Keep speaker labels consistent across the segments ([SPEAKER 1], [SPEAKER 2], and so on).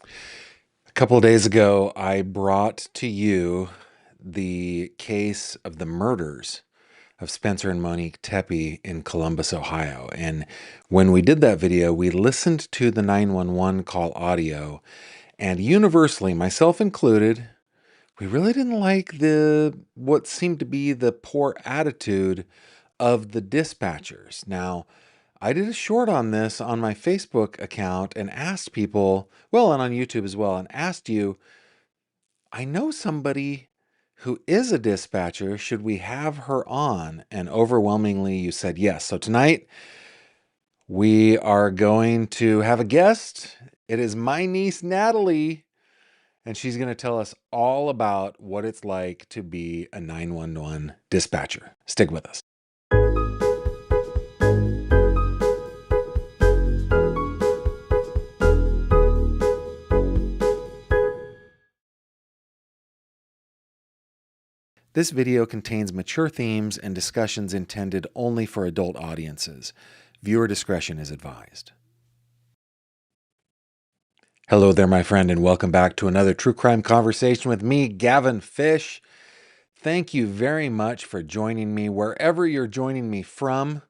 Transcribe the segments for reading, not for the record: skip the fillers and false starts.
[SPEAKER 1] A couple of days ago, I brought to you the case of the murders of Spencer and Monique Tepe in Columbus, Ohio. And when we did that video, we listened to the 911 call audio, and universally, myself included, we really didn't like the what seemed to be the poor attitude of the dispatchers. Now, I did a short on this on my Facebook account and asked people, well, and on YouTube as well, and asked you, I know somebody who is a dispatcher. Should we have her on? And overwhelmingly, you said yes. So tonight, we are going to have a guest. It is my niece, Natalie, and she's going to tell us all about what it's like to be a 911 dispatcher. Stick with us. This video contains mature themes and discussions intended only for adult audiences. Viewer discretion is advised. Hello there, my friend, and welcome back to another true crime conversation with me, Gavin Fish. Thank you very much for joining me wherever you're joining me from.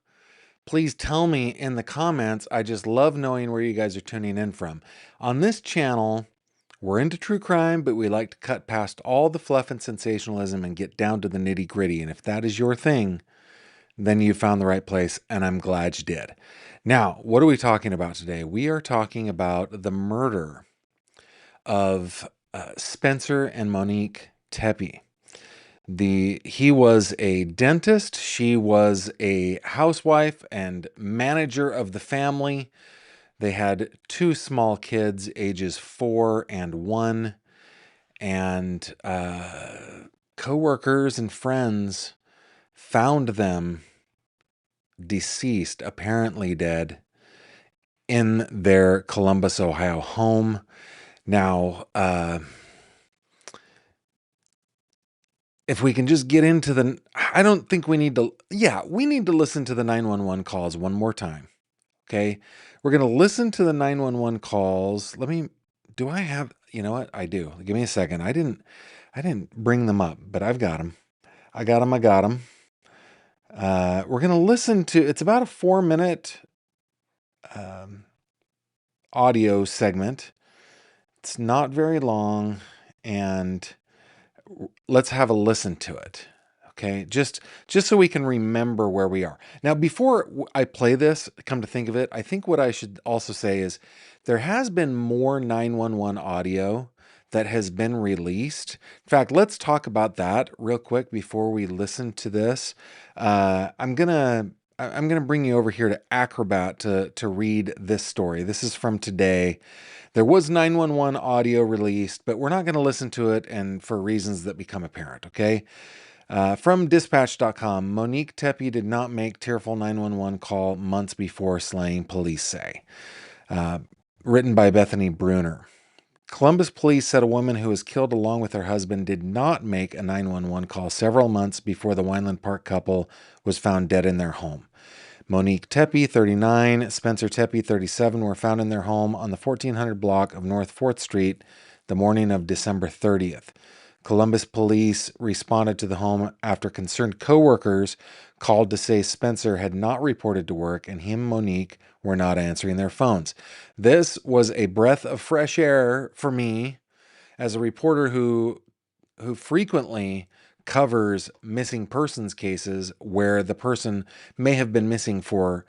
[SPEAKER 1] Please tell me in the comments. I just love knowing where you guys are tuning in from. On this channel, we're into true crime, but we like to cut past all the fluff and sensationalism and get down to the nitty gritty. And if that is your thing, then you found the right place, and I'm glad you did. Now, what are we talking about today? We are talking about the murder of Spencer and Monique Tepe. He was a dentist. She was a housewife and manager of the family. They had two small kids, ages 4 and 1, and coworkers and friends found them deceased, apparently dead, in their Columbus, Ohio home. Now, if we can just get into I don't think we need to, we need to listen to the 911 calls one more time. Okay. We're going to listen to the 911 calls. Do I have, you know what? I do. Give me a second. I didn't bring them up, but I've got them. I got them. We're going to listen to, it's about a 4-minute audio segment. It's not very long, and let's have a listen to it. Okay, just so we can remember where we are. Now, before I play this, come to think of it, I think what I should also say is there has been more 911 audio that has been released. In fact, let's talk about that real quick before we listen to this. I'm gonna bring you over here to Acrobat to read this story. This is from today. There was 911 audio released, but we're not going to listen to it, and for reasons that become apparent, okay? From dispatch.com, Monique Tepe did not make tearful 911 call months before slaying, police say. Written by Bethany Bruner. Columbus police said a woman who was killed along with her husband did not make a 911 call several months before the Wineland Park couple was found dead in their home. Monique Tepe, 39, Spencer Tepe, 37, were found in their home on the 1400 block of North 4th Street the morning of December 30th. Columbus police responded to the home after concerned coworkers called to say Spencer had not reported to work and he and Monique were not answering their phones. This was a breath of fresh air for me as a reporter who frequently covers missing persons cases where the person may have been missing for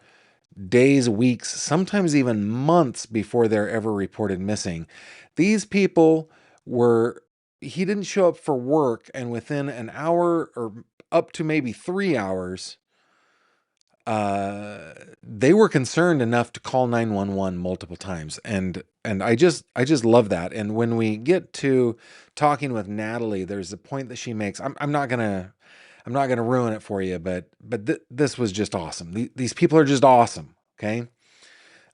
[SPEAKER 1] days, weeks, sometimes even months before they're ever reported missing. These people he didn't show up for work, and within an hour or up to maybe 3 hours, they were concerned enough to call 911 multiple times. And I just love that. And when we get to talking with Natalie, there's a point that she makes. I'm not gonna ruin it for you, but this was just awesome. These people are just awesome. Okay.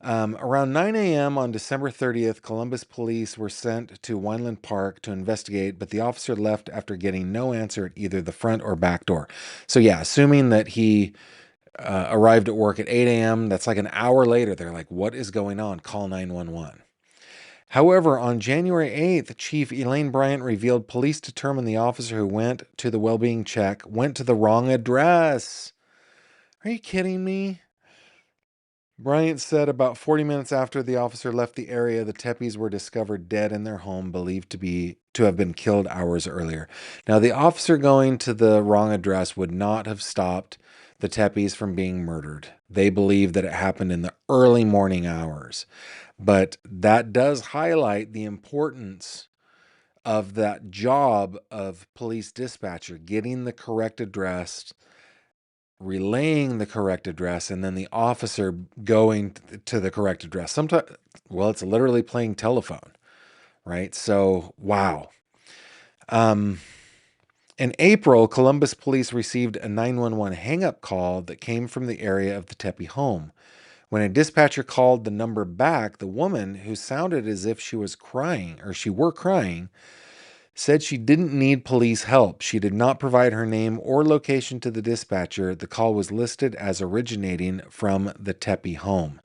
[SPEAKER 1] Around 9 a.m. on December 30th, Columbus police were sent to Wineland Park to investigate, but the officer left after getting no answer at either the front or back door. So yeah, assuming that he arrived at work at 8 a.m., that's like an hour later. They're like, what is going on? Call 911. However, on January 8th, Chief Elaine Bryant revealed police determined the officer who went to the well-being check went to the wrong address. Are you kidding me? Bryant said about 40 minutes after the officer left the area, the Teppes were discovered dead in their home, believed to have been killed hours earlier. Now, the officer going to the wrong address would not have stopped the Teppes from being murdered. They believe that it happened in the early morning hours. But that does highlight the importance of that job of police dispatcher, getting the correct address, relaying the correct address, and then the officer going to the correct address. Sometimes, well, it's literally playing telephone, right? So, wow. In April, Columbus police received a 911 hang-up call that came from the area of the Tepe home. When a dispatcher called the number back, the woman, who sounded as if she was crying, or she were crying, said she didn't need police help. She did not provide her name or location to the dispatcher. The call was listed as originating from the Tepe home.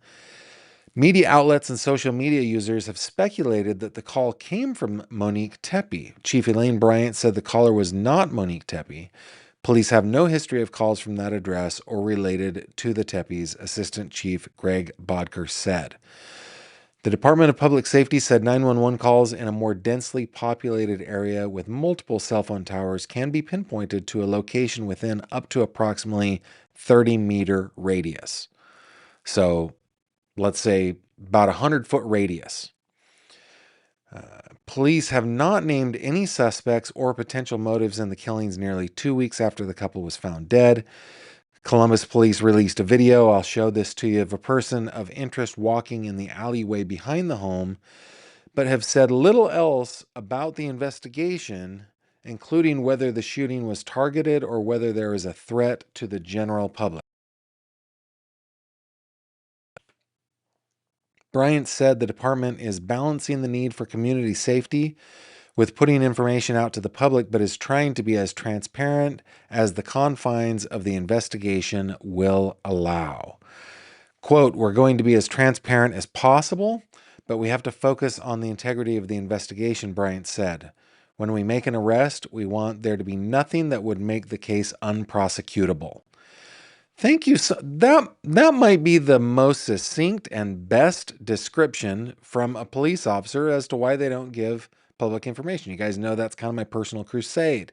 [SPEAKER 1] Media outlets and social media users have speculated that the call came from Monique Tepe. Chief Elaine Bryant said the caller was not Monique Tepe. Police have no history of calls from that address or related to the Teppes, Assistant Chief Greg Bodker said. The Department of Public Safety said 911 calls in a more densely populated area with multiple cell phone towers can be pinpointed to a location within up to approximately 30-meter radius. So let's say about a 100-foot radius. Police have not named any suspects or potential motives in the killings nearly 2 weeks after the couple was found dead. Columbus police released a video, I'll show this to you, of a person of interest walking in the alleyway behind the home, but have said little else about the investigation, including whether the shooting was targeted or whether there is a threat to the general public. Bryant said the department is balancing the need for community safety with putting information out to the public, but is trying to be as transparent as the confines of the investigation will allow. Quote, we're going to be as transparent as possible, but we have to focus on the integrity of the investigation, Bryant said. When we make an arrest, we want there to be nothing that would make the case unprosecutable. Thank you. So that might be the most succinct and best description from a police officer as to why they don't give public information. You guys know that's kind of my personal crusade.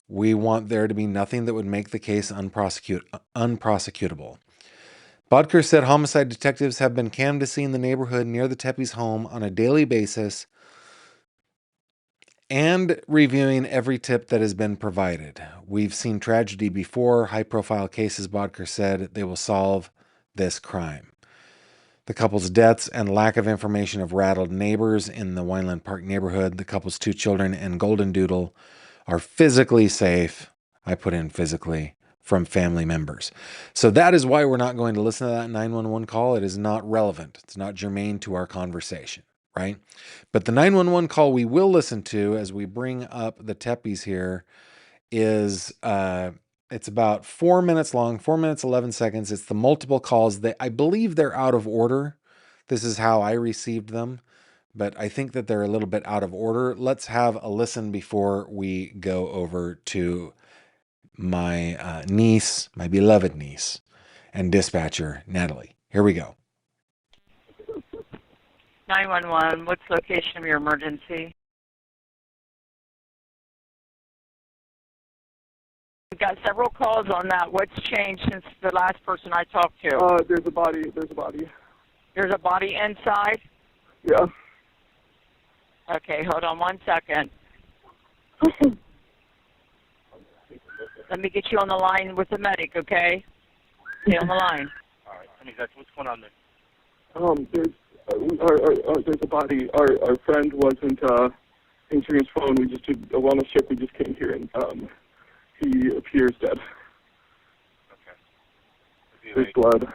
[SPEAKER 1] We want there to be nothing that would make the case unprosecutable. Bodker said homicide detectives have been canvassing the neighborhood near the Teppes home on a daily basis and reviewing every tip that has been provided. We've seen tragedy before, high-profile cases, Bodker said. They will solve this crime. The couple's deaths and lack of information have rattled neighbors in the Wineland Park neighborhood. The couple's 2 children and Golden Doodle are physically safe. I put in physically from family members. So that is why we're not going to listen to that 911 call. It is not relevant. It's not germane to our conversation, right? But the 911 call we will listen to as we bring up the Teppes here is it's about 4 minutes long, 4 minutes, 11 seconds. It's the multiple calls that I believe they're out of order. This is how I received them, but I think that they're a little bit out of order. Let's have a listen before we go over to my niece, my beloved niece, and dispatcher, Natalie. Here we go.
[SPEAKER 2] 911, what's the location of your emergency? We've got several calls on that. What's changed since the last person I talked to?
[SPEAKER 3] There's a body. There's a body.
[SPEAKER 2] There's a body inside?
[SPEAKER 3] Yeah.
[SPEAKER 2] Okay, hold on 1 second. Let me get you on the line with the medic, okay? Stay on the line.
[SPEAKER 4] All right. I mean, that's what's going on there.
[SPEAKER 3] There's a body. Our friend wasn't answering his phone. We just did a wellness check. We just came here, and he appears dead.
[SPEAKER 4] Okay.
[SPEAKER 3] There's blood.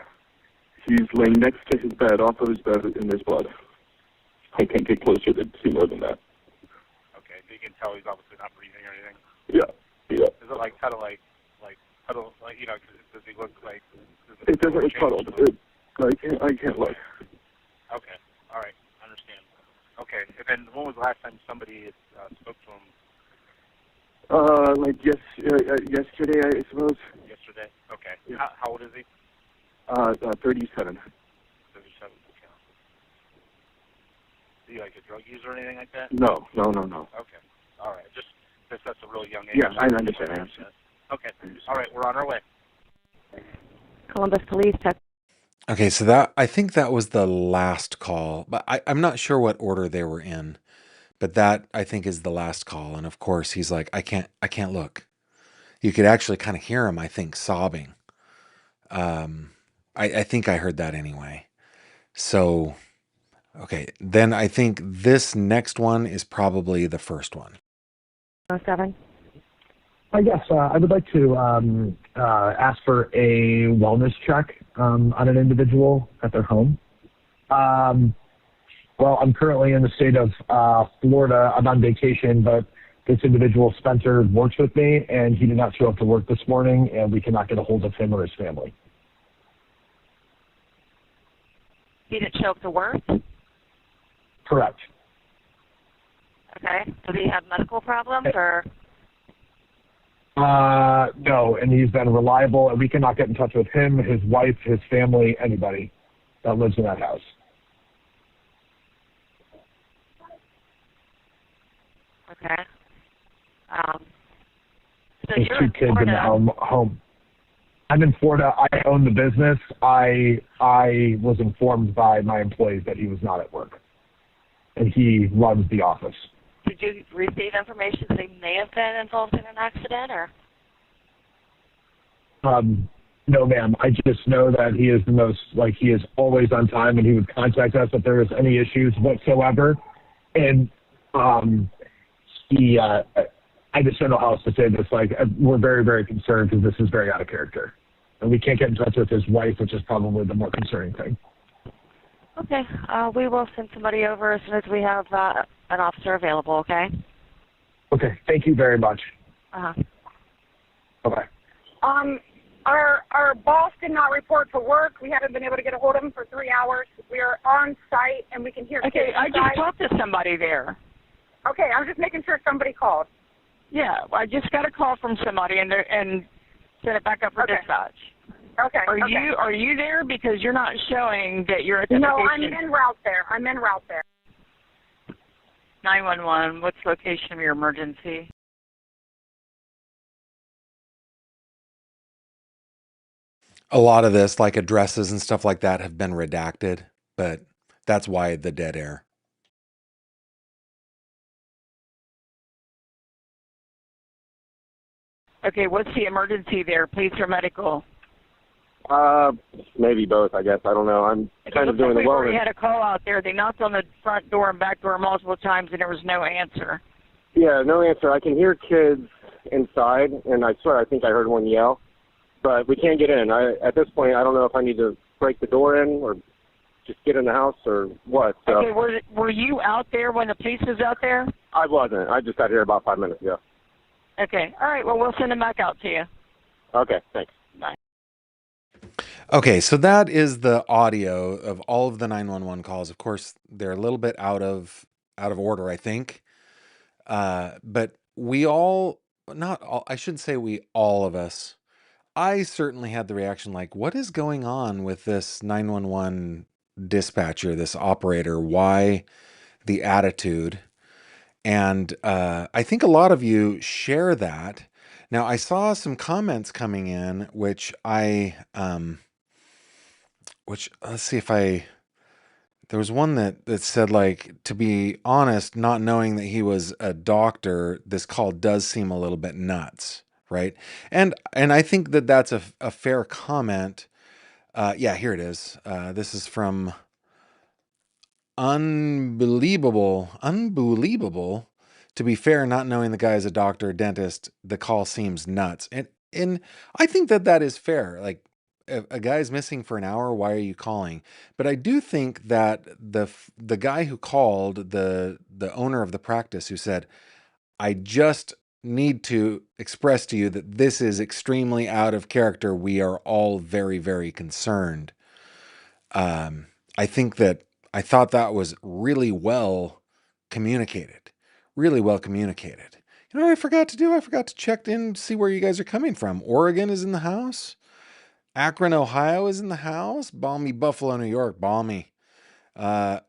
[SPEAKER 3] He's laying next to his bed, off of his bed, and there's blood. I can't get closer to see more than that.
[SPEAKER 4] Okay. So you can tell he's obviously not breathing or anything.
[SPEAKER 3] Yeah. Yeah.
[SPEAKER 4] Is it like kind of like huddle, like, you know? Does he look like?
[SPEAKER 3] It doesn't look huddled. I can't look.
[SPEAKER 4] Okay. All right. I understand. Okay. And then when was the last time somebody spoke to him?
[SPEAKER 3] Yesterday, I suppose.
[SPEAKER 4] Yesterday? Okay.
[SPEAKER 3] Yeah.
[SPEAKER 4] How old is he?
[SPEAKER 3] 37.
[SPEAKER 4] 37. Okay. Is he like a drug user or anything like that?
[SPEAKER 3] No.
[SPEAKER 4] Okay. All right. Just that's a real young age.
[SPEAKER 3] Yeah, I understand.
[SPEAKER 4] Okay. All right. We're on our way.
[SPEAKER 2] Columbus Police.
[SPEAKER 1] Okay, so that I think that was the last call, but I'm not sure what order they were in. But that I think is the last call, and of course he's like, I can't look. You could actually kind of hear him, I think, sobbing. I think I heard that anyway. So, okay, then I think this next one is probably the first one.
[SPEAKER 2] 07.
[SPEAKER 5] Yes, I would like to ask for a wellness check on an individual at their home. Well, I'm currently in the state of Florida. I'm on vacation, but this individual, Spencer, works with me, and he did not show up to work this morning, and we cannot get a hold of him or his family.
[SPEAKER 2] He didn't show up to work?
[SPEAKER 5] Correct.
[SPEAKER 2] Okay. Does he have medical problems or?
[SPEAKER 5] No, and he's been reliable, and we cannot get in touch with him, his wife, his family, anybody that lives in that house.
[SPEAKER 2] Okay. So
[SPEAKER 5] There's
[SPEAKER 2] you're
[SPEAKER 5] two
[SPEAKER 2] in
[SPEAKER 5] kids in the
[SPEAKER 2] Florida.
[SPEAKER 5] home. I'm in Florida. I own the business. I was informed by my employees that he was not at work, and he runs the office.
[SPEAKER 2] Did you receive information that he may have been involved in an accident or?
[SPEAKER 5] No, ma'am. I just know that he is he is always on time, and he would contact us if there was any issues whatsoever. And I just don't know how else to say this. We're very, very concerned because this is very out of character. And we can't get in touch with his wife, which is probably the more concerning thing.
[SPEAKER 2] Okay. We will send somebody over as soon as we have an officer available, okay?
[SPEAKER 5] Okay. Thank you very much.
[SPEAKER 2] Uh-huh.
[SPEAKER 5] Bye-bye.
[SPEAKER 6] Our boss did not report for work. We haven't been able to get a hold of him for 3 hours. We are on site, and we can hear
[SPEAKER 2] Okay,
[SPEAKER 6] kids
[SPEAKER 2] I
[SPEAKER 6] inside.
[SPEAKER 2] just talked to somebody there.
[SPEAKER 6] Okay, I'm just making sure somebody called.
[SPEAKER 2] Yeah, I just got a call from somebody and sent it back up for
[SPEAKER 6] Okay.
[SPEAKER 2] dispatch.
[SPEAKER 6] Okay.
[SPEAKER 2] Are you there? Because you're not showing that you're at the
[SPEAKER 6] No,
[SPEAKER 2] location.
[SPEAKER 6] I'm en route there.
[SPEAKER 2] 911, what's the location of your emergency?
[SPEAKER 1] A lot of this, like addresses and stuff like that, have been redacted, but that's why the dead air.
[SPEAKER 2] Okay, what's the emergency there, police or medical?
[SPEAKER 7] Maybe both, I guess. I don't know. I'm kind of doing the
[SPEAKER 2] We already
[SPEAKER 7] wellness.
[SPEAKER 2] had a call out there. They knocked on the front door and back door multiple times, and there was no answer.
[SPEAKER 7] Yeah, no answer. I can hear kids inside, and I swear I think I heard one yell, but we can't get in. At this point, I don't know if I need to break the door in or just get in the house or what. So
[SPEAKER 2] Okay, were you out there when the police was out there?
[SPEAKER 7] I wasn't. I just got here about 5 minutes ago.
[SPEAKER 2] Okay, all right, well, we'll send them back out to you.
[SPEAKER 7] Okay, thanks.
[SPEAKER 2] Bye.
[SPEAKER 1] Okay, so that is the audio of all of the 911 calls. Of course, they're a little bit out of order, I think. But we all, not all, I shouldn't say all of us. I certainly had the reaction like, what is going on with this 911 dispatcher, this operator? Why the attitude? And I think a lot of you share that. Now, I saw some comments coming in, which let's see if there was one that said, like, to be honest, not knowing that he was a doctor, this call does seem a little bit nuts, right? And I think that that's a fair comment. Yeah, here it is. This is from Unbelievable. To be fair, not knowing the guy is a doctor or dentist, the call seems nuts. And I think that is fair. Like, if a guy's missing for an hour, why are you calling? But I do think that the guy who called, the owner of the practice, who said, I just need to express to you that this is extremely out of character. We are all very, very concerned. I thought that was really well communicated, really well communicated. You know what I forgot to do? I forgot to check in to see where you guys are coming from. Oregon is in the house. Akron, Ohio is in the house. Balmy Buffalo, New York, balmy.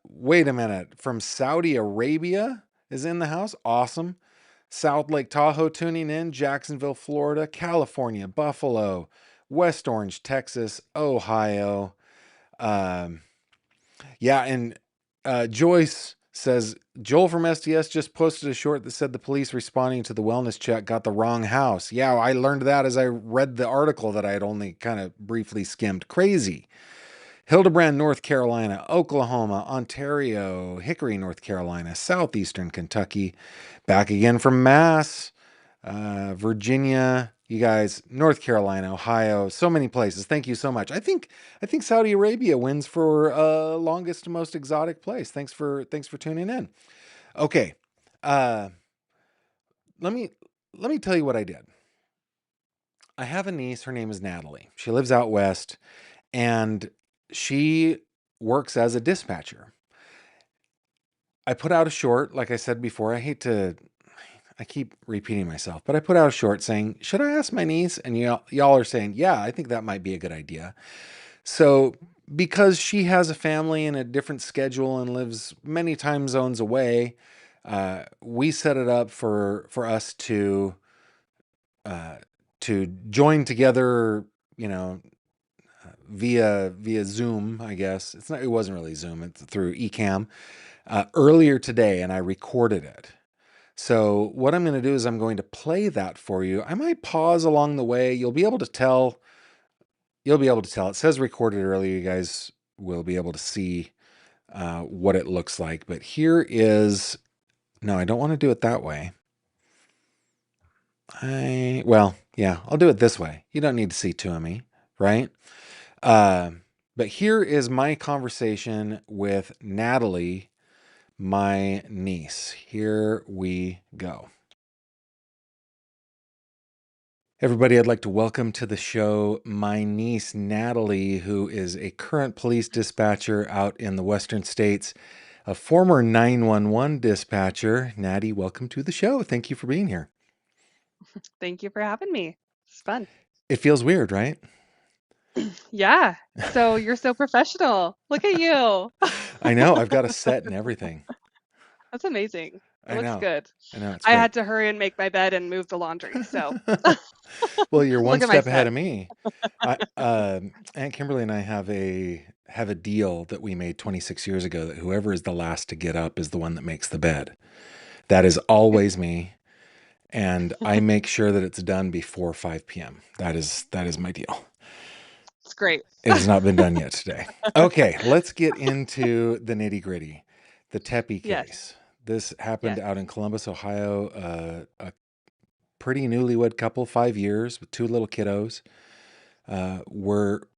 [SPEAKER 1] Wait a minute. From Saudi Arabia is in the house. Awesome. South Lake Tahoe tuning in. Jacksonville, Florida. California, Buffalo. West Orange, Texas. Ohio. Yeah, and Joyce says, Joel from SDS just posted a short that said the police responding to the wellness check got the wrong house. Yeah, I learned that as I read the article that I had only kind of briefly skimmed. Crazy. Hildebrand, North Carolina, Oklahoma, Ontario, Hickory, North Carolina, Southeastern Kentucky, back again from Mass, Virginia, you guys, North Carolina, Ohio, so many places. Thank you so much. I think Saudi Arabia wins for longest, most exotic place. Thanks for tuning in. Okay, let me tell you what I did. I have a niece. Her name is Natalie. She lives out west, and she works as a dispatcher. I put out a short, like I said before. I keep repeating myself, but I put out a short saying, should I ask my niece? And y'all are saying, yeah, I think that might be a good idea. So because she has a family and a different schedule and lives many time zones away, we set it up for us to join together, via Zoom, I guess. It wasn't really Zoom, it's through Ecamm, earlier today, and I recorded it. So what I'm going to do is I'm going to play that for you. I might pause along the way. You'll be able to tell. It says recorded earlier. You guys will be able to see what it looks like. But here is, no, I don't want to do it that way. I'll do it this way. You don't need to see two of me, right? But here is my conversation with Natalie, my niece. Here we go. Everybody, I'd like to welcome to the show my niece, Natalie, who is a current police dispatcher out in the Western States, a former 911 dispatcher. Natty, welcome to the show. Thank you for being here.
[SPEAKER 8] Thank you for having me. It's fun.
[SPEAKER 1] It feels weird, right?
[SPEAKER 8] Yeah. So you're so professional. Look at you.
[SPEAKER 1] I know. I've got a set and everything.
[SPEAKER 8] That's amazing. It looks
[SPEAKER 1] know.
[SPEAKER 8] good.
[SPEAKER 1] I know.
[SPEAKER 8] I had to hurry and make my bed and move the laundry. So
[SPEAKER 1] well, you're one
[SPEAKER 8] Look at my
[SPEAKER 1] step ahead
[SPEAKER 8] set.
[SPEAKER 1] of me. Aunt Kimberly and I have a deal that we made 26 years ago that whoever is the last to get up is the one that makes the bed. That is always me. And I make sure that it's done before 5 p.m. That is my deal.
[SPEAKER 8] It's great.
[SPEAKER 1] It has not been done yet today. Okay, let's get into the nitty gritty. The Tepe case.
[SPEAKER 8] Yes.
[SPEAKER 1] This happened out in Columbus, Ohio. A pretty newlywed couple, 5 years with 2 little kiddos, were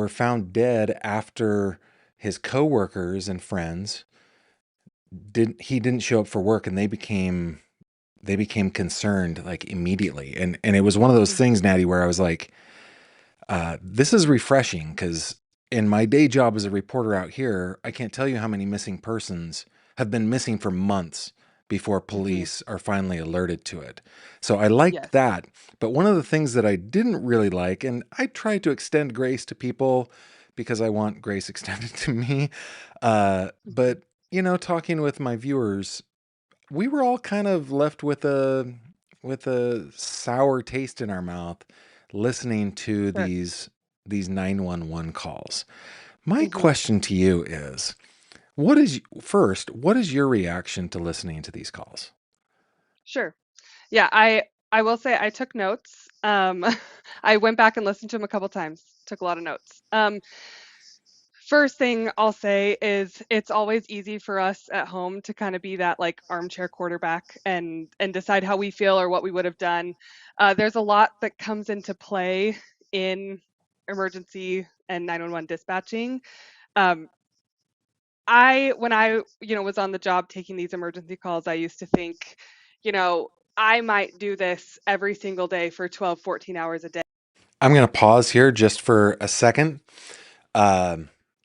[SPEAKER 1] found dead after his coworkers and friends didn't show up for work, and they became concerned like immediately. And it was one of those things, Natty, where I was like, this is refreshing, because in my day job as a reporter out here, I can't tell you how many missing persons have been missing for months before police are finally alerted to it. So I liked that. But one of the things that I didn't really like, and I try to extend grace to people because I want grace extended to me. But, talking with my viewers, we were all kind of left with a sour taste in our mouth listening to these 911 calls. My question to you is, what is your reaction to listening to these calls?
[SPEAKER 8] Sure. Yeah, I will say I took notes. I went back and listened to them a couple times. Took a lot of notes. First thing I'll say is it's always easy for us at home to kind of be that like armchair quarterback and decide how we feel or what we would have done. There's a lot that comes into play in emergency and 911 dispatching. When I was on the job taking these emergency calls, I used to think, I might do this every single day for 12, 14 hours a day.
[SPEAKER 1] I'm going to pause here just for a second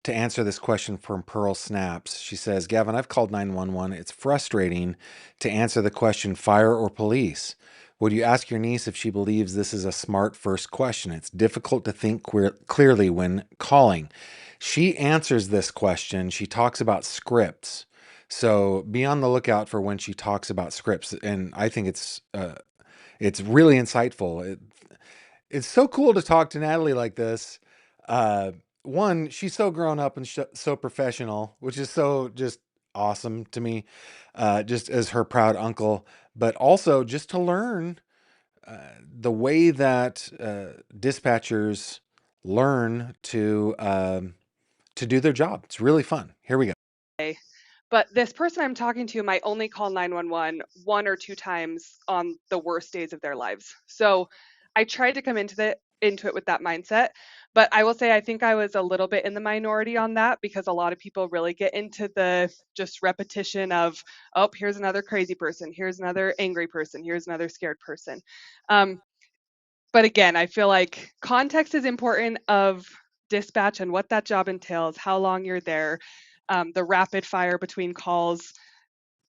[SPEAKER 1] to to answer this question from Pearl Snaps. She says, Gavin, I've called 911. It's frustrating to answer the question, fire or police. Would you ask your niece if she believes this is a smart first question? It's difficult to think clearly when calling. She answers this question. She talks about scripts. So be on the lookout for when she talks about scripts. And I think it's really insightful. It's so cool to talk to Natalie like this. One, she's so grown up and so professional, which is so just awesome to me, just as her proud uncle, but also just to learn the way that dispatchers learn to do their job. It's really fun. Here we go.
[SPEAKER 8] But this person I'm talking to might only call 911 one or two times on the worst days of their lives. So I tried to come into it with that mindset. But I will say I think I was a little bit in the minority on that, because a lot of people really get into the just repetition of, oh, here's another crazy person, here's another angry person, here's another scared person. But again, I feel like context is important of dispatch and what that job entails, how long you're there, the rapid fire between calls.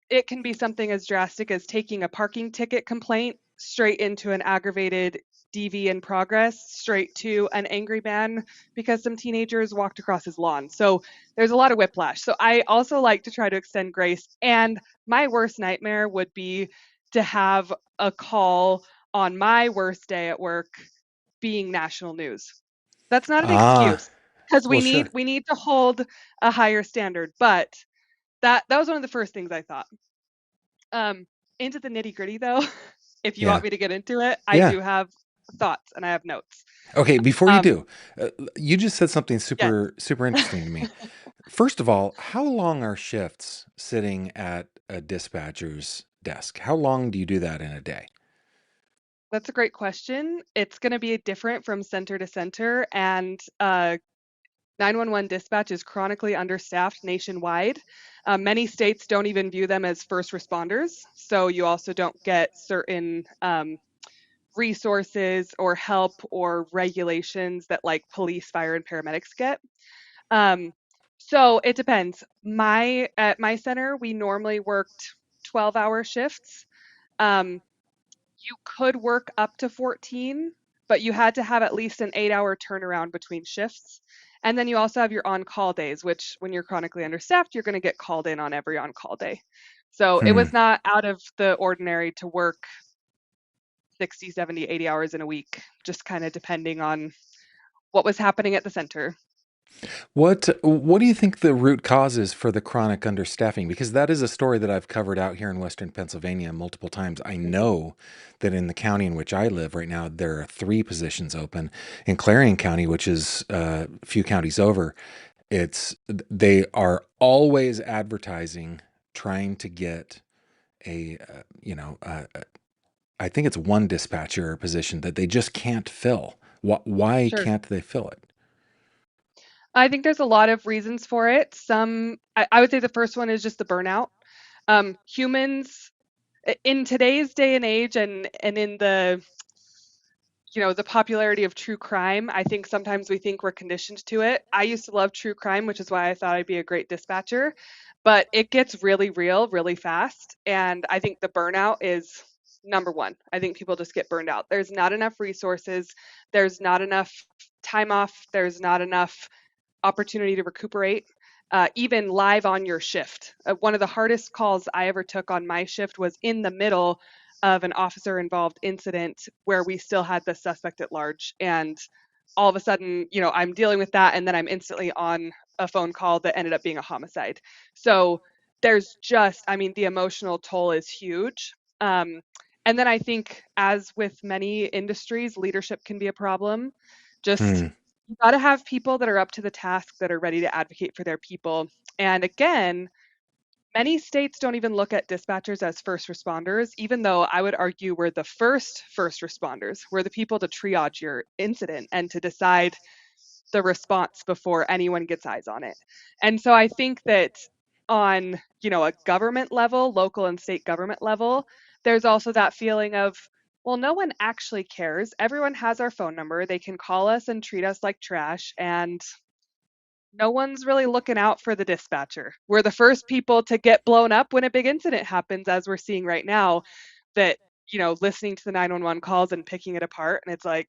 [SPEAKER 8] It can be something as drastic as taking a parking ticket complaint straight into an aggravated DV in progress, straight to an angry man because some teenagers walked across his lawn. So there's a lot of whiplash. So I also like to try to extend grace. And my worst nightmare would be to have a call on my worst day at work being national news. That's not an
[SPEAKER 1] Ah,
[SPEAKER 8] excuse, because
[SPEAKER 1] well, sure.
[SPEAKER 8] we need to hold a higher standard. But that was one of the first things I thought. Into the nitty gritty though, if you
[SPEAKER 1] Yeah.
[SPEAKER 8] want me to get into it, I
[SPEAKER 1] Yeah.
[SPEAKER 8] do have thoughts and I have notes.
[SPEAKER 1] Okay. Before you
[SPEAKER 8] Um,
[SPEAKER 1] do, you just said something
[SPEAKER 8] yes.
[SPEAKER 1] super interesting to me. First of all, how long are shifts sitting at a dispatcher's desk? How long do you do that in a day?
[SPEAKER 8] That's a great question. It's going to be different from center to center, and 911 dispatch is chronically understaffed nationwide. Many states don't even view them as first responders, so you also don't get certain resources or help or regulations that like police, fire, and paramedics get. Um, so it depends. At my center, we normally worked 12-hour shifts. Um, you could work up to 14, but you had to have at least an 8-hour turnaround between shifts. And then you also have your on-call days, which when you're chronically understaffed, you're going to get called in on every on-call day. So it
[SPEAKER 1] Hmm.
[SPEAKER 8] was not out of the ordinary to work 60, 70, 80 hours in a week, just kind of depending on what was happening at the center.
[SPEAKER 1] What do you think the root cause is for the chronic understaffing? Because that is a story that I've covered out here in Western Pennsylvania multiple times. I know that in the county in which I live right now, there are 3 positions open. In Clarion County, which is a few counties over, they are always advertising, trying to get I think it's one dispatcher position that they just can't fill. Why
[SPEAKER 8] Sure.
[SPEAKER 1] can't they fill it?
[SPEAKER 8] I think there's a lot of reasons for it. I would say the first one is just the burnout. Humans in today's day and age, and in the the popularity of true crime, I think sometimes we think we're conditioned to it. I used to love true crime, which is why I thought I'd be a great dispatcher, but it gets really real really fast. And I think the burnout is number one. I think people just get burned out. There's not enough resources, there's not enough time off, there's not enough opportunity to recuperate. Even live on your shift. One of the hardest calls I ever took on my shift was in the middle of an officer involved incident where we still had the suspect at large. And all of a sudden, I'm dealing with that. And then I'm instantly on a phone call that ended up being a homicide. So there's the emotional toll is huge. And then I think, as with many industries, leadership can be a problem. Just
[SPEAKER 1] Hmm.
[SPEAKER 8] you got to have people that are up to the task, that are ready to advocate for their people. And again, many states don't even look at dispatchers as first responders, even though I would argue we're the first responders. We're the people to triage your incident and to decide the response before anyone gets eyes on it. And so I think that on, a government level, local and state government level, there's also that feeling of, well, no one actually cares. Everyone has our phone number. They can call us and treat us like trash. And no one's really looking out for the dispatcher. We're the first people to get blown up when a big incident happens, as we're seeing right now, that, listening to the 911 calls and picking it apart. And it's like,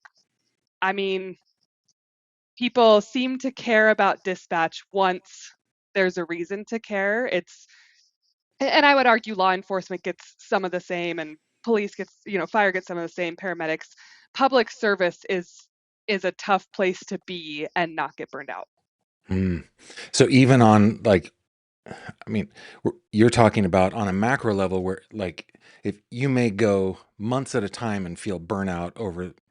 [SPEAKER 8] I mean, people seem to care about dispatch once there's a reason to care. And I would argue law enforcement gets some of the same, and police gets, fire gets some of the same, paramedics. Public service is a tough place to be and not get burned out.
[SPEAKER 1] So even on you're talking about on a macro level where if you may go months at a time and feel burnout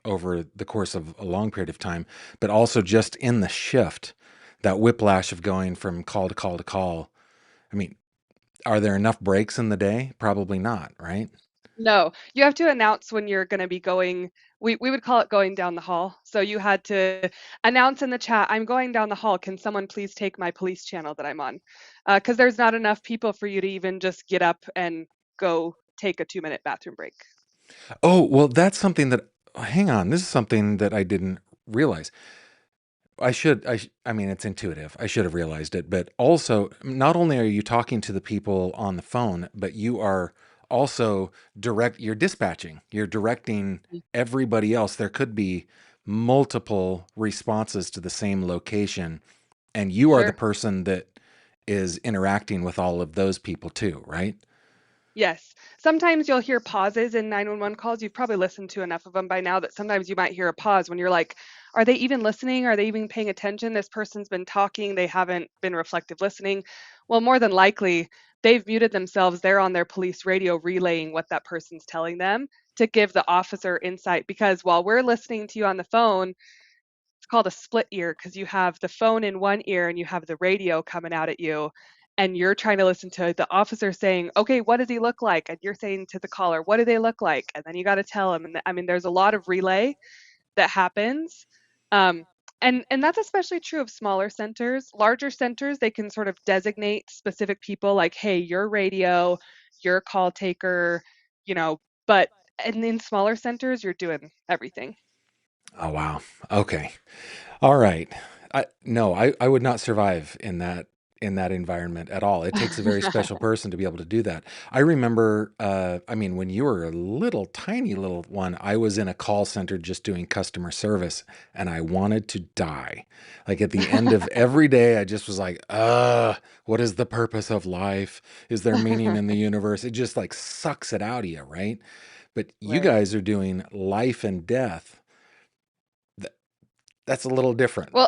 [SPEAKER 1] over the course of a long period of time, but also just in the shift, that whiplash of going from call to call to call. I mean, are there enough breaks in the day? Probably not, right?
[SPEAKER 8] No, you have to announce when you're going to be going. We would call it going down the hall. So you had to announce in the chat, I'm going down the hall. Can someone please take my police channel that I'm on? Because there's not enough people for you to even just get up and go take a 2-minute bathroom break.
[SPEAKER 1] Oh, well, that's something that, hang on, this is something that I didn't realize. I mean, it's intuitive. I should have realized it. But also, not only are you talking to the people on the phone, but you are also you're dispatching, you're directing everybody else. There could be multiple responses to the same location, and you are the
[SPEAKER 8] Sure.
[SPEAKER 1] person that is interacting with all of those people too, right?
[SPEAKER 8] Yes. Sometimes you'll hear pauses in 911 calls. You've probably listened to enough of them by now that sometimes you might hear a pause when you're like, are they even listening? Are they even paying attention? This person's been talking. They haven't been reflective listening. Well, more than likely, they've muted themselves. They're on their police radio relaying what that person's telling them to give the officer insight. Because while we're listening to you on the phone, it's called a split ear because you have the phone in one ear and you have the radio coming out at you, and you're trying to listen to the officer saying, okay, what does he look like? And you're saying to the caller, what do they look like? And then you got to tell him. And I mean, there's a lot of relay that happens. Um, and that's especially true of smaller centers. Larger centers, they can sort of designate specific people like, hey, you're radio, you're call taker, but and in smaller centers, you're doing everything.
[SPEAKER 1] Oh, wow. Okay. All right. I would not survive in that environment at all. It takes a very special person to be able to do that. I remember, I mean, when you were a little tiny little one, I was in a call center just doing customer service, and I wanted to die. Like at the end of every day, I just was like, what is the purpose of life? Is there meaning in the universe? It just like sucks it out of you, right? But you
[SPEAKER 8] Right.
[SPEAKER 1] guys are doing life and death. That's a little different.
[SPEAKER 8] Well,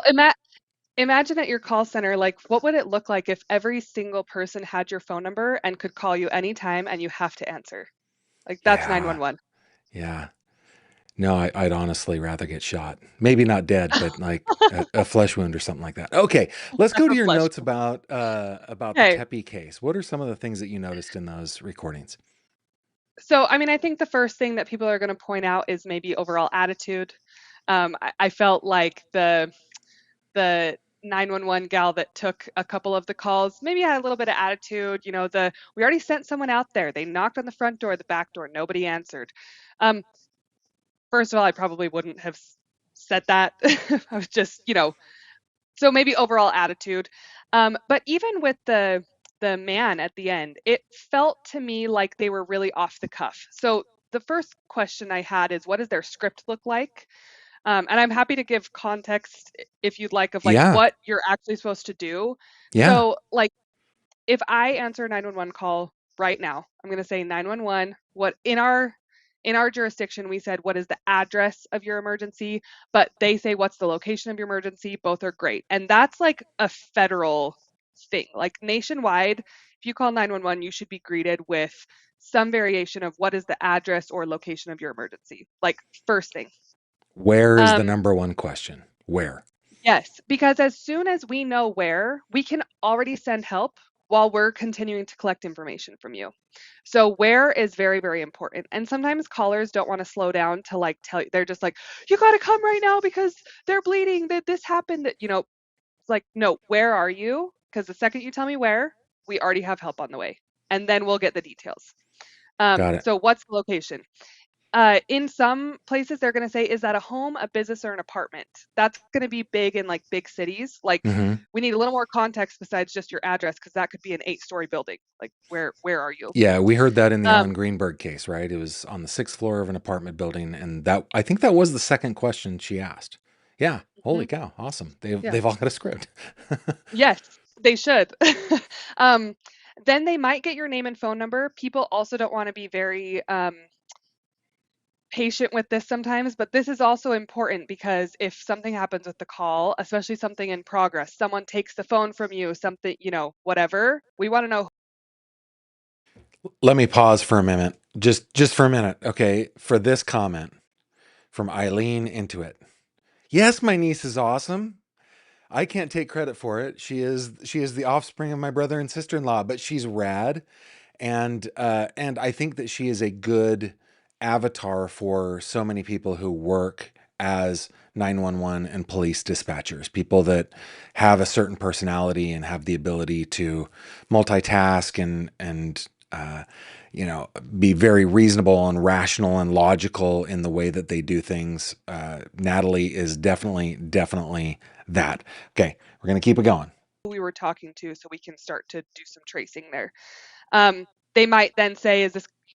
[SPEAKER 8] imagine at your call center, like, what would it look like if every single person had your phone number and could call you anytime and you have to answer? Like, that's
[SPEAKER 1] Yeah.
[SPEAKER 8] 911.
[SPEAKER 1] Yeah. No, I'd honestly rather get shot. Maybe not dead, but like a flesh wound or something like that. Okay, let's go to your
[SPEAKER 8] Flesh.
[SPEAKER 1] notes about the
[SPEAKER 8] Okay.
[SPEAKER 1] Tepe case. What are some of the things that you noticed in those recordings?
[SPEAKER 8] So, I mean, I think the first thing that people are going to point out is maybe overall attitude. I felt like the 911 gal that took a couple of the calls maybe had a little bit of attitude. We already sent someone out there. They knocked on the front door, the back door, nobody answered. First of all, I probably wouldn't have said that. I was just, so maybe overall attitude. But even with the man at the end, it felt to me like they were really off the cuff. So the first question I had is, what does their script look like? And I'm happy to give context if you'd like of like
[SPEAKER 1] Yeah.
[SPEAKER 8] what you're actually supposed to do.
[SPEAKER 1] Yeah.
[SPEAKER 8] So like if I answer a 911 call right now, I'm going to say 911. What in our jurisdiction, we said, what is the address of your emergency? But they say, what's the location of your emergency? Both are great. And that's like a federal thing. Like nationwide, if you call 911, you should be greeted with some variation of what is the address or location of your emergency. Like first thing.
[SPEAKER 1] Where is the number one question? Where?
[SPEAKER 8] Yes, because as soon as we know where, we can already send help while we're continuing to collect information from you. So where is very, very important. And sometimes callers don't want to slow down to like tell you, they're just like, you got to come right now because they're bleeding, that this happened, that, it's like, no, where are you? Because the second you tell me where, we already have help on the way. And then we'll get the details.
[SPEAKER 1] Got it.
[SPEAKER 8] So what's the location? In some places, they're going to say, is that a home, a business, or an apartment? That's going to be big in like big cities. Like
[SPEAKER 1] Hmm.
[SPEAKER 8] we need a little more context besides just your address because that could be an 8-story building. Like where are you?
[SPEAKER 1] Yeah, we heard that in the Ellen
[SPEAKER 8] Um,
[SPEAKER 1] Greenberg case, right? It was on the 6th floor of an apartment building, and that I think that was the second question she asked. Yeah, holy
[SPEAKER 8] mhm,
[SPEAKER 1] cow, awesome.
[SPEAKER 8] yeah.
[SPEAKER 1] They've all got a script.
[SPEAKER 8] Yes, they should. um, then they might get your name and phone number. People also don't want to be very patient with this sometimes, but this is also important because if something happens with the call, especially something in progress, someone takes the phone from you, something, whatever, we want to know.
[SPEAKER 1] Let me pause for a minute. Just for a minute, okay? For this comment from Eileen Intuit. Yes, my niece is awesome. I can't take credit for it. She is the offspring of my brother and sister-in-law, but she's rad, and I think that she is a good avatar for so many people who work as 911 and police dispatchers, people that have a certain personality and have the ability to multitask and be very reasonable and rational and logical in the way that they do things. Natalie is definitely that. Okay, we're gonna keep it going.
[SPEAKER 8] Who we were talking to so we can start to do some tracing there. They might then say,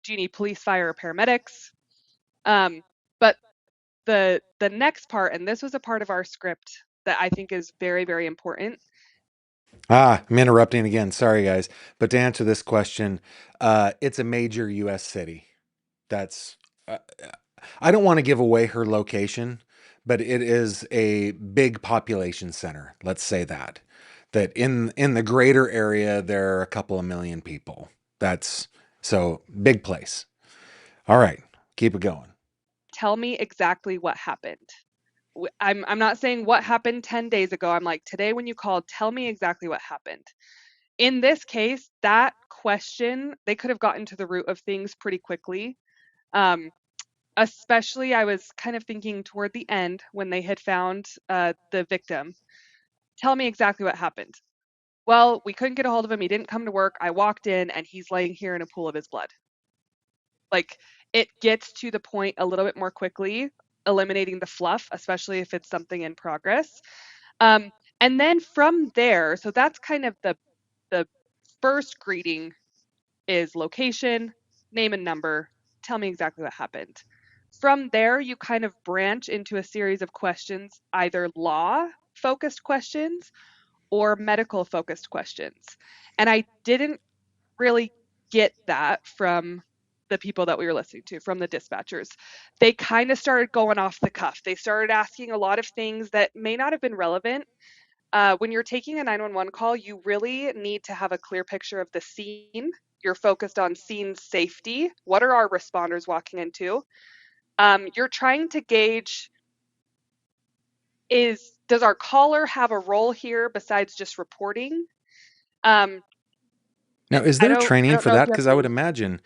[SPEAKER 8] do you need police, fire, or paramedics? But the next part, and this was a part of our script that I think is very, very important.
[SPEAKER 1] I'm interrupting again. Sorry, guys. But to answer this question, it's a major U.S. city. That's. I don't want to give away her location, but it is a big population center. Let's say that. That in the greater area there are a couple of million people. That's so big place. All right, keep it going.
[SPEAKER 8] Tell me exactly what happened. I'm not saying what happened 10 days ago. I'm like, today when you called, tell me exactly what happened. In this case, that question, they could have gotten to the root of things pretty quickly. Especially, I was kind of thinking toward the end when they had found the victim. Tell me exactly what happened. Well, we couldn't get a hold of him. He didn't come to work. I walked in and he's laying here in a pool of his blood. Like it gets to the point a little bit more quickly, eliminating the fluff, especially if it's something in progress. And then from there, so that's kind of the first greeting is location, name and number. Tell me exactly what happened. From there, you kind of branch into a series of questions, either law focused questions or medical focused questions. And I didn't really get that from the people that we were listening to, from the dispatchers. They kind of started going off the cuff. They started asking a lot of things that may not have been relevant. When you're taking a 911 call, you really need to have a clear picture of the scene. You're focused on scene safety. What are our responders walking into? You're trying to gauge does our caller have a role here besides just reporting? Um,
[SPEAKER 1] Now, is
[SPEAKER 8] I
[SPEAKER 1] there
[SPEAKER 8] don't I
[SPEAKER 1] training
[SPEAKER 8] don't
[SPEAKER 1] for
[SPEAKER 8] know if
[SPEAKER 1] that?
[SPEAKER 8] you have
[SPEAKER 1] Because I would
[SPEAKER 8] any.
[SPEAKER 1] imagine,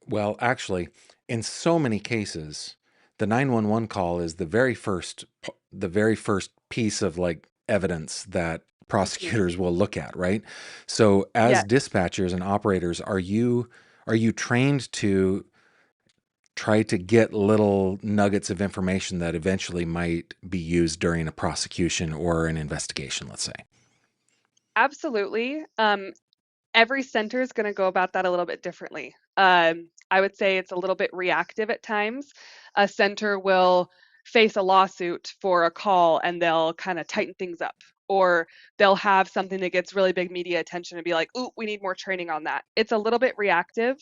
[SPEAKER 1] well, actually, in so many cases, the 911 call is the very first piece of like evidence that
[SPEAKER 8] Mhm.
[SPEAKER 1] prosecutors will look at, right? So, as
[SPEAKER 8] Yes,
[SPEAKER 1] dispatchers and operators, are you trained to try to get little nuggets of information that eventually might be used during a prosecution or an investigation, let's say?
[SPEAKER 8] absolutely. Every center is going to go about that a little bit differently. I would say it's a little bit reactive at times. A center will face a lawsuit for a call and they'll kind of tighten things up, or they'll have something that gets really big media attention and be like, "Ooh, we need more training on that." It's a little bit reactive.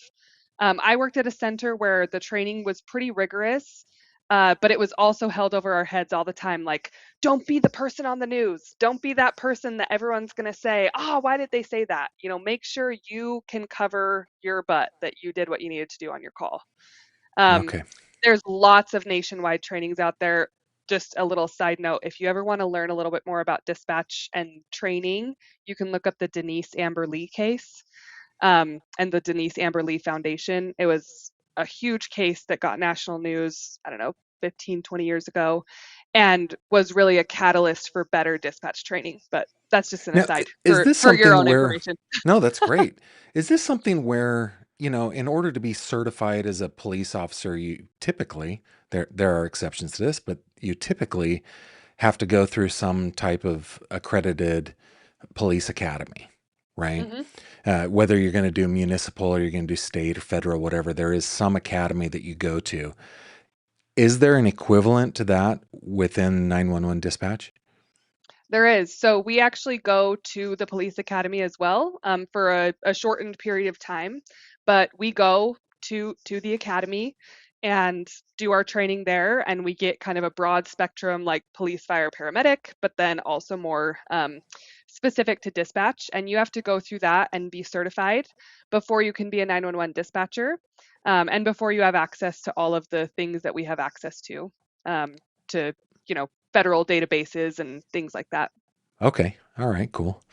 [SPEAKER 8] I worked at a center where the training was pretty rigorous, but it was also held over our heads all the time. Like, don't be the person on the news. Don't be that person that everyone's going to say, oh, why did they say that? Make sure you can cover your butt that you did what you needed to do on your call. Um,
[SPEAKER 1] Okay.
[SPEAKER 8] there's lots of nationwide trainings out there. Just a little side note, if you ever want to learn a little bit more about dispatch and training, you can look up the Denise Amber Lee case. And the Denise Amber Lee Foundation. It was a huge case that got national news, I don't know, 15, 20 years ago, and was really a catalyst for better dispatch training. But that's just an
[SPEAKER 1] Now,
[SPEAKER 8] aside
[SPEAKER 1] is this
[SPEAKER 8] for your
[SPEAKER 1] something
[SPEAKER 8] own
[SPEAKER 1] where,
[SPEAKER 8] information.
[SPEAKER 1] no, that's great. Is this something where in order to be certified as a police officer, you typically, there are exceptions to this, but you typically have to go through some type of accredited police academy, right?
[SPEAKER 8] Hmm.
[SPEAKER 1] Whether you're going to do municipal or you're going to do state or federal, whatever, there is some academy that you go to. Is there an equivalent to that within 911 dispatch?
[SPEAKER 8] There is. So we actually go to the police academy as well, for a shortened period of time, but we go to the academy and do our training there, and we get kind of a broad spectrum like police, fire, paramedic, but then also more specific to dispatch. And you have to go through that and be certified before you can be a 911 dispatcher, and before you have access to all of the things that we have access to you know federal databases and things like that.
[SPEAKER 1] Okay. All right, cool.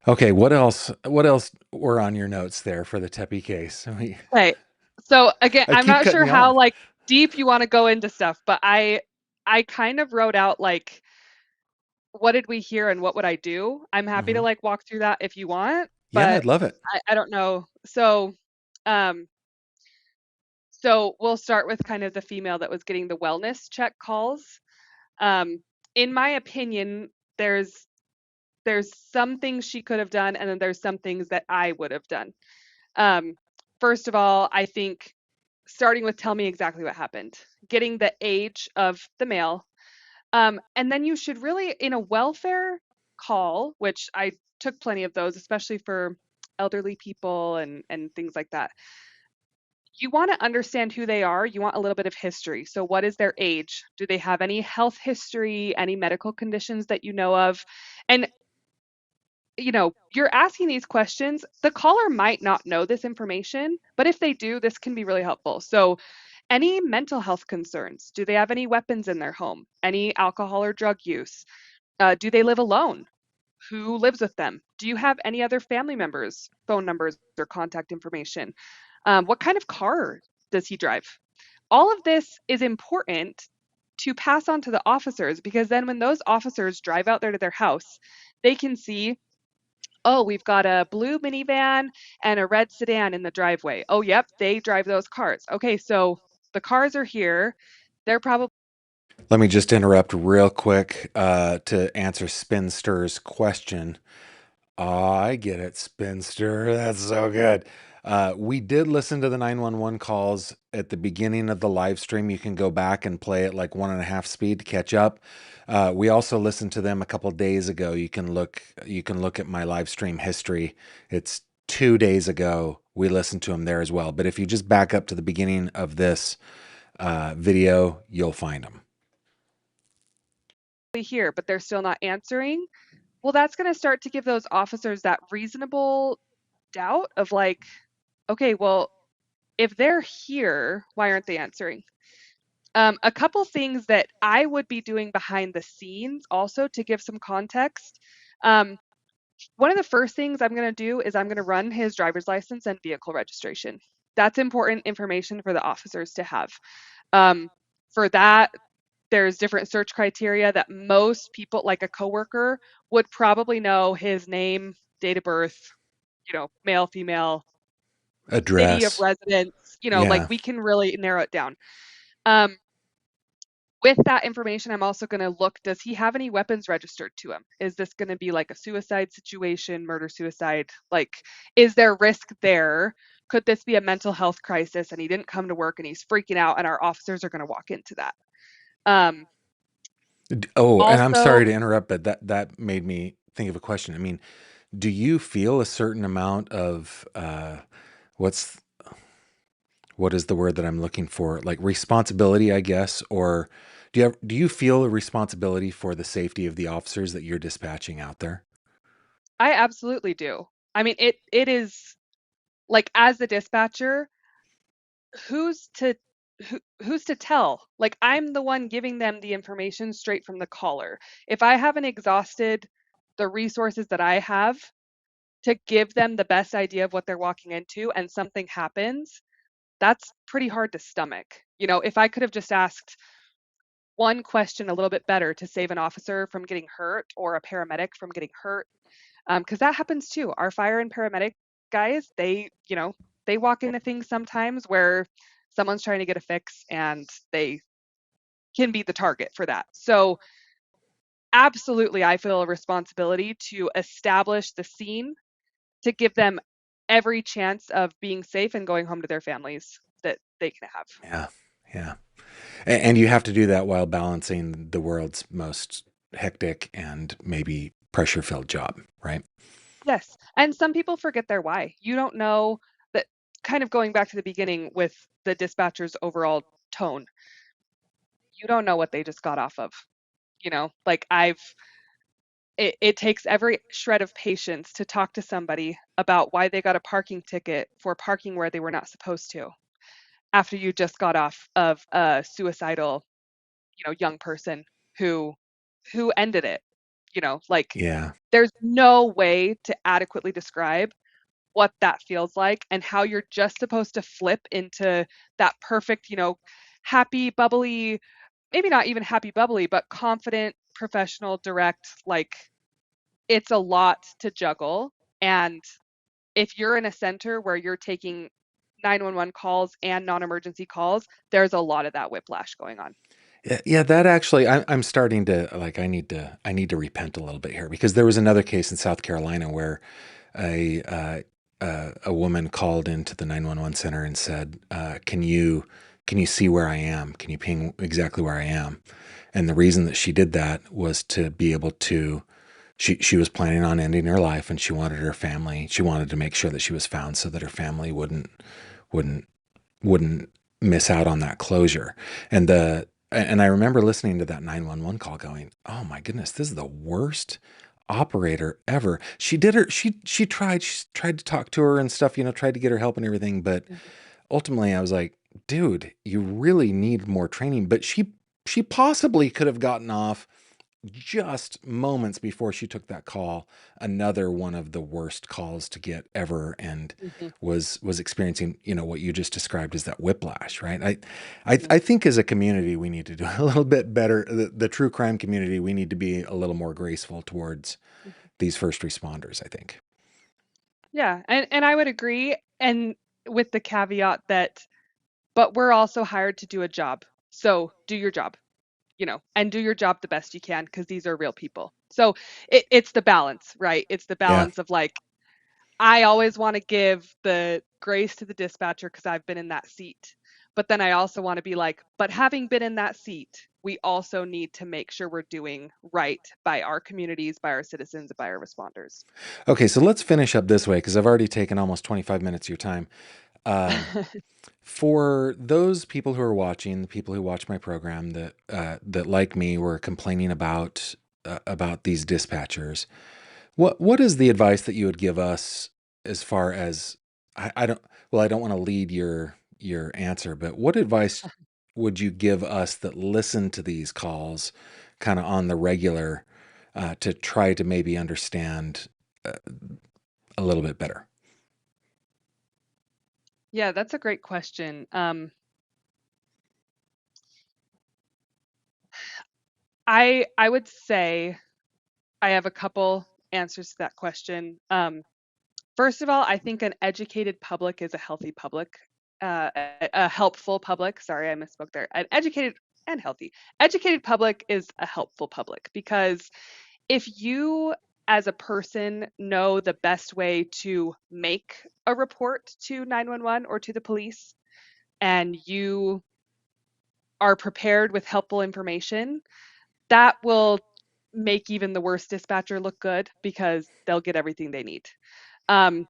[SPEAKER 1] Okay, what else were on your notes there for the Tepe case?
[SPEAKER 8] Right. So again, I'm
[SPEAKER 1] keep
[SPEAKER 8] not
[SPEAKER 1] cutting
[SPEAKER 8] sure
[SPEAKER 1] you
[SPEAKER 8] how
[SPEAKER 1] off.
[SPEAKER 8] like deep you want to go into stuff, but I kind of wrote out like what did we hear and what would I do? I'm happy to
[SPEAKER 1] Hmm.
[SPEAKER 8] like walk through that if you want,
[SPEAKER 1] Yeah,
[SPEAKER 8] but
[SPEAKER 1] I'd love it.
[SPEAKER 8] I don't know. Um so we'll start with kind of the female that was getting the wellness check calls. Um in my opinion, there's some things she could have done, and then there's some things that I would have done. Um, First of all, I think starting with tell me exactly what happened, getting the age of the male. And then you should really, in a welfare call, which I took plenty of those, especially for elderly people and things like that. You want to understand who they are. You want a little bit of history. So, what is their age? Do they have any health history, any medical conditions that you know of? And you're asking these questions. The caller might not know this information, but if they do, this can be really helpful. So, any mental health concerns? Do they have any weapons in their home? Any alcohol or drug use? Do they live alone? Who lives with them? Do you have any other family members, phone numbers, or contact information? What kind of car does he drive? All of this is important to pass on to the officers because then when those officers drive out there to their house, they can see, oh, we've got a blue minivan and a red sedan in the driveway. Oh, yep, they drive those cars. Okay, so the cars are here. They're probably
[SPEAKER 1] Let me just interrupt real quick to answer Spinster's question. I get it, Spinster. That's so good. We did listen to the 911 calls at the beginning of the live stream. You can go back and play it like 1.5 speed to catch up. We also listened to them a couple days ago. You can look at my live stream history. It's 2 days ago. We listened to them there as well. But if you just back up to the beginning of this video, you'll find them.
[SPEAKER 8] here, but they're still not answering. Well, that's going to start to give those officers that reasonable doubt of like, okay, well, if they're here, why aren't they answering? A couple things that I would be doing behind the scenes also to give some context. One of the first things I'm going to do is I'm going to run his driver's license and vehicle registration. That's important information for the officers to have. For that, there's different search criteria that most people, like a coworker, would probably know his name, date of birth, male, female, city of
[SPEAKER 1] Address.
[SPEAKER 8] residence, like
[SPEAKER 1] Yeah.
[SPEAKER 8] we can really narrow it down. With that information, I'm also going to look, does he have any weapons registered to him? Is this going to be like a suicide situation, murder, suicide? Like, is there risk there? Could this be a mental health crisis and he didn't come to work and he's freaking out and our officers are going to walk into that?
[SPEAKER 1] Oh, and I'm
[SPEAKER 8] Also,
[SPEAKER 1] sorry to interrupt, but that made me think of a question. I mean, do you feel a certain amount of what's what is the word that I'm looking for? Like responsibility, I guess, or do you feel a responsibility for the safety of the officers that you're dispatching out there?
[SPEAKER 8] I absolutely do. I mean, it is like as the dispatcher, who's to who's to tell? Like I'm the one giving them the information straight from the caller. If I haven't exhausted the resources that I have to give them the best idea of what they're walking into and something happens, that's pretty hard to stomach. If I could have just asked one question a little bit better to save an officer from getting hurt or a paramedic from getting hurt, because that happens too. Our fire and paramedic guys, they they walk into things sometimes where someone's trying to get a fix and they can be the target for that. So absolutely, I feel a responsibility to establish the scene to give them every chance of being safe and going home to their families that they can have.
[SPEAKER 1] Yeah. Yeah. And you have to do that while balancing the world's most hectic and maybe pressure filled job, right?
[SPEAKER 8] Yes. And some people forget their why. You don't know that, kind of going back to the beginning with the dispatcher's overall tone. You don't know what they just got off of. Like it takes every shred of patience to talk to somebody about why they got a parking ticket for parking where they were not supposed to after you just got off of a suicidal, young person who ended it. Like
[SPEAKER 1] Yeah.
[SPEAKER 8] there's no way to adequately describe what that feels like and how you're just supposed to flip into that perfect, happy, bubbly, maybe not even happy, bubbly, but confident, professional, direct. Like it's a lot to juggle. And if you're in a center where you're taking 911 calls and non-emergency calls, there's a lot of that whiplash going on.
[SPEAKER 1] Yeah, that actually, I'm starting to like. I need to repent a little bit here because there was another case in South Carolina where a woman called into the 911 center and said, can you see where I am? Can you ping exactly where I am?" And the reason that she did that was to be able to. She was planning on ending her life, and she wanted her family. She wanted to make sure that she was found so that her family wouldn't wouldn't miss out on that closure. And I remember listening to that 911 call going, "Oh my goodness, this is the worst operator ever." She tried to talk to her and stuff, tried to get her help and everything, but
[SPEAKER 8] Mhm.
[SPEAKER 1] ultimately I was like, "Dude, you really need more training." But she possibly could have gotten off just moments before she took that call, another one of the worst calls to get ever, and
[SPEAKER 8] Mhm.
[SPEAKER 1] was experiencing, what you just described as that whiplash, right?
[SPEAKER 8] Mhm.
[SPEAKER 1] I think as a community we need to do a little bit better. The true crime community, we need to be a little more graceful towards
[SPEAKER 8] Mhm.
[SPEAKER 1] these first responders, I think.
[SPEAKER 8] Yeah, and I would agree, and with the caveat that, but we're also hired to do a job. So do your job, and do your job the best you can because these are real people. So it's the balance, right? It's the
[SPEAKER 1] Yeah.
[SPEAKER 8] balance of like, I always want to give the grace to the dispatcher because I've been in that seat. But then I also want to be like, but having been in that seat, we also need to make sure we're doing right by our communities, by our citizens, and by our responders.
[SPEAKER 1] Okay, so let's finish up this way because I've already taken almost 25 minutes of your time. Um, for those people who are watching, the people who watch my program that like me were complaining about these dispatchers, what is the advice that you would give us as far as I don't well I don't want to lead your answer, but what advice would you give us that listen to these calls kind of on the regular, to try to maybe understand uh, a little bit better?
[SPEAKER 8] Yeah, that's a great question. I would say I have a couple answers to that question. First of all, I think an educated public is a healthy public, a helpful public. Sorry, I misspoke there. An educated and healthy. Educated public is a helpful public because if you as a person know the best way to make a report to 911 or to the police and you are prepared with helpful information, that will make even the worst dispatcher look good because they'll get everything they need. Um,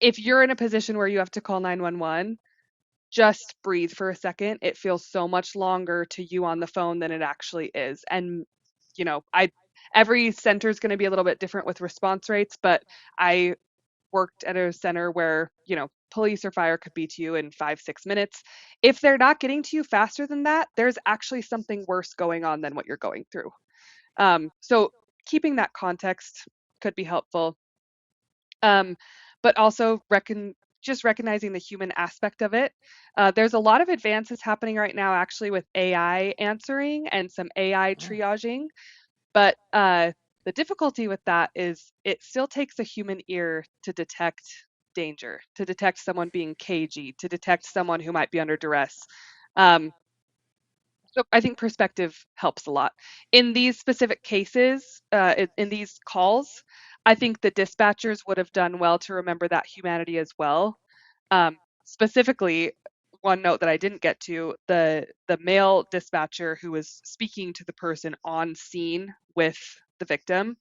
[SPEAKER 8] if you're in a position where you have to call 911, just breathe for a second. It feels so much longer to you on the phone than it actually is. And, I every center is going to be a little bit different with response rates, but I worked at a center where, police or fire could be to you in 5, 6 minutes. If they're not getting to you faster than that, there's actually something worse going on than what you're going through. So keeping that context could be helpful. Um, but also just recognizing the human aspect of it. There's a lot of advances happening right now, actually, with AI answering and some AI triaging. But the difficulty with that is it still takes a human ear to detect danger, to detect someone being cagey, to detect someone who might be under duress. So I think perspective helps a lot. In these specific cases, in these calls, I think the dispatchers would have done well to remember that humanity as well. Specifically, one note that I didn't get to, the male dispatcher who was speaking to the person on scene with the victim.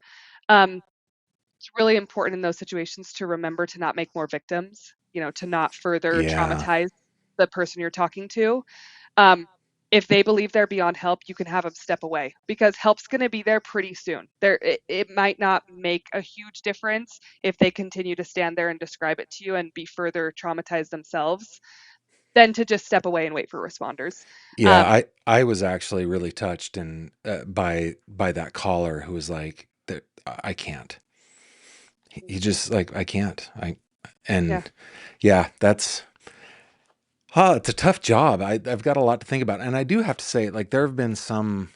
[SPEAKER 8] It's really important in those situations to remember to not make more victims, to not further
[SPEAKER 1] Yeah.
[SPEAKER 8] traumatize the person you're talking to. If they believe they're beyond help, you can have them step away, because help's going to be there pretty soon. It might not make a huge difference if they continue to stand there and describe it to you and be further traumatized themselves, than to just step away and wait for responders.
[SPEAKER 1] Yeah,
[SPEAKER 8] Um,
[SPEAKER 1] I was actually really touched and by that caller who was like, that I can't. He just like, I can't.
[SPEAKER 8] yeah,
[SPEAKER 1] And yeah, it's a tough job. I've got a lot to think about, and I do have to say, like, there have been some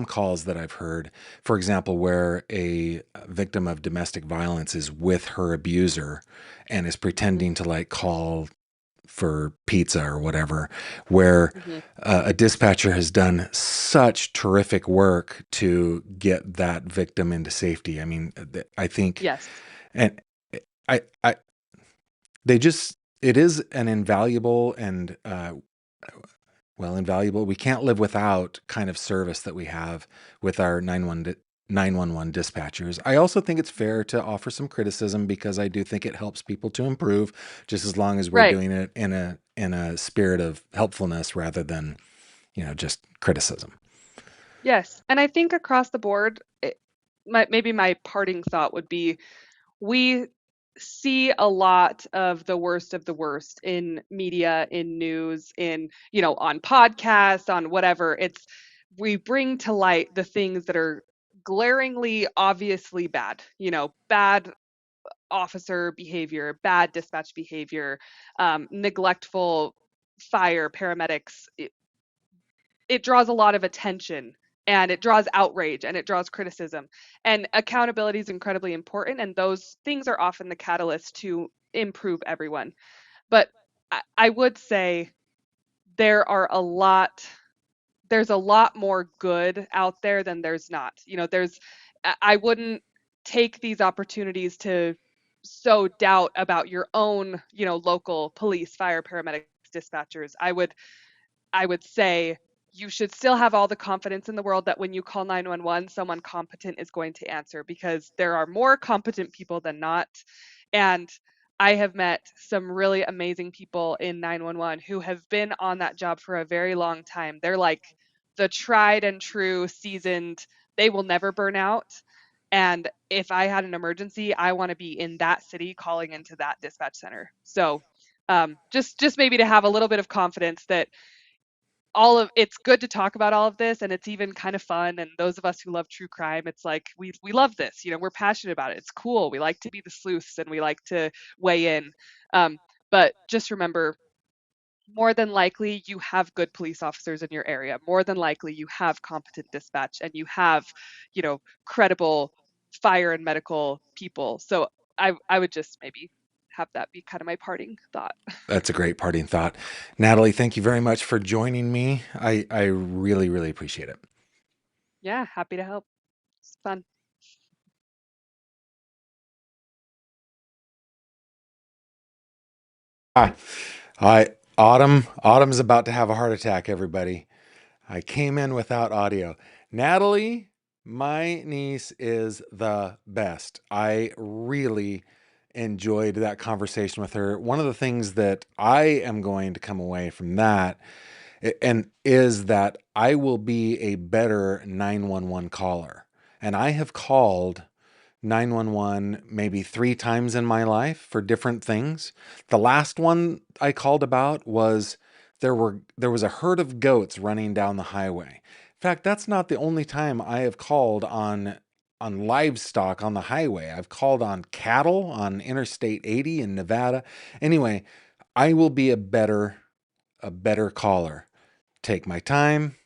[SPEAKER 1] calls that I've heard, for example, where a victim of domestic violence is with her abuser and is pretending to like call for pizza or whatever, where
[SPEAKER 8] hmm
[SPEAKER 1] a dispatcher has done such terrific work to get that victim into safety. I mean, I think,
[SPEAKER 8] yes,
[SPEAKER 1] and I they just, it is an invaluable and well, invaluable. We can't live without kind of service that we have with our 911 dispatchers. I also think it's fair to offer some criticism, because I do think it helps people to improve, just as long as we're
[SPEAKER 8] right.
[SPEAKER 1] doing it in a spirit of helpfulness rather than, just criticism.
[SPEAKER 8] Yes, and I think across the board, maybe my parting thought would be, we see a lot of the worst in media, in news, on podcasts, on whatever. We bring to light the things that are glaringly, obviously bad, bad officer behavior, bad dispatch behavior, neglectful paramedics. It draws a lot of attention, and it draws outrage, and it draws criticism. And accountability is incredibly important, and those things are often the catalyst to improve everyone. But I would say there are a lot there's a lot more good out there than there's not. I wouldn't take these opportunities to sow doubt about your own, local police, fire, paramedics, dispatchers. I would say you should still have all the confidence in the world that when you call 911, someone competent is going to answer, because there are more competent people than not. And I have met some really amazing people in 911 who have been on that job for a very long time. They're like the tried and true, seasoned, they will never burn out. And if I had an emergency, I want to be in that city calling into that dispatch center. So just maybe to have a little bit of confidence that it's good to talk about all of this, and it's even kind of fun. And those of us who love true crime, it's like we love this, we're passionate about it. It's cool. We like to be the sleuths, and we like to weigh in. But just remember, more than likely you have good police officers in your area. More than likely you have competent dispatch, and you have, credible fire and medical people. So I would just maybe have that be kind of my parting thought.
[SPEAKER 1] That's a great parting thought. Natalie, thank you very much for joining me. I really, really appreciate it.
[SPEAKER 8] Yeah, happy to help. It's fun.
[SPEAKER 1] Hi. Hi. Autumn's about to have a heart attack, everybody. I came in without audio. Natalie, my niece, is the best. I really enjoyed that conversation with her. One of the things that I am going to come away from that and is that I will be a better 911 caller. And I have called 911 maybe 3 times in my life for different things. The last one I called about was there was a herd of goats running down the highway. In fact, that's not the only time I have called on livestock on the highway. I've called on cattle on Interstate 80 in Nevada. Anyway, I will be a better caller. Take my time,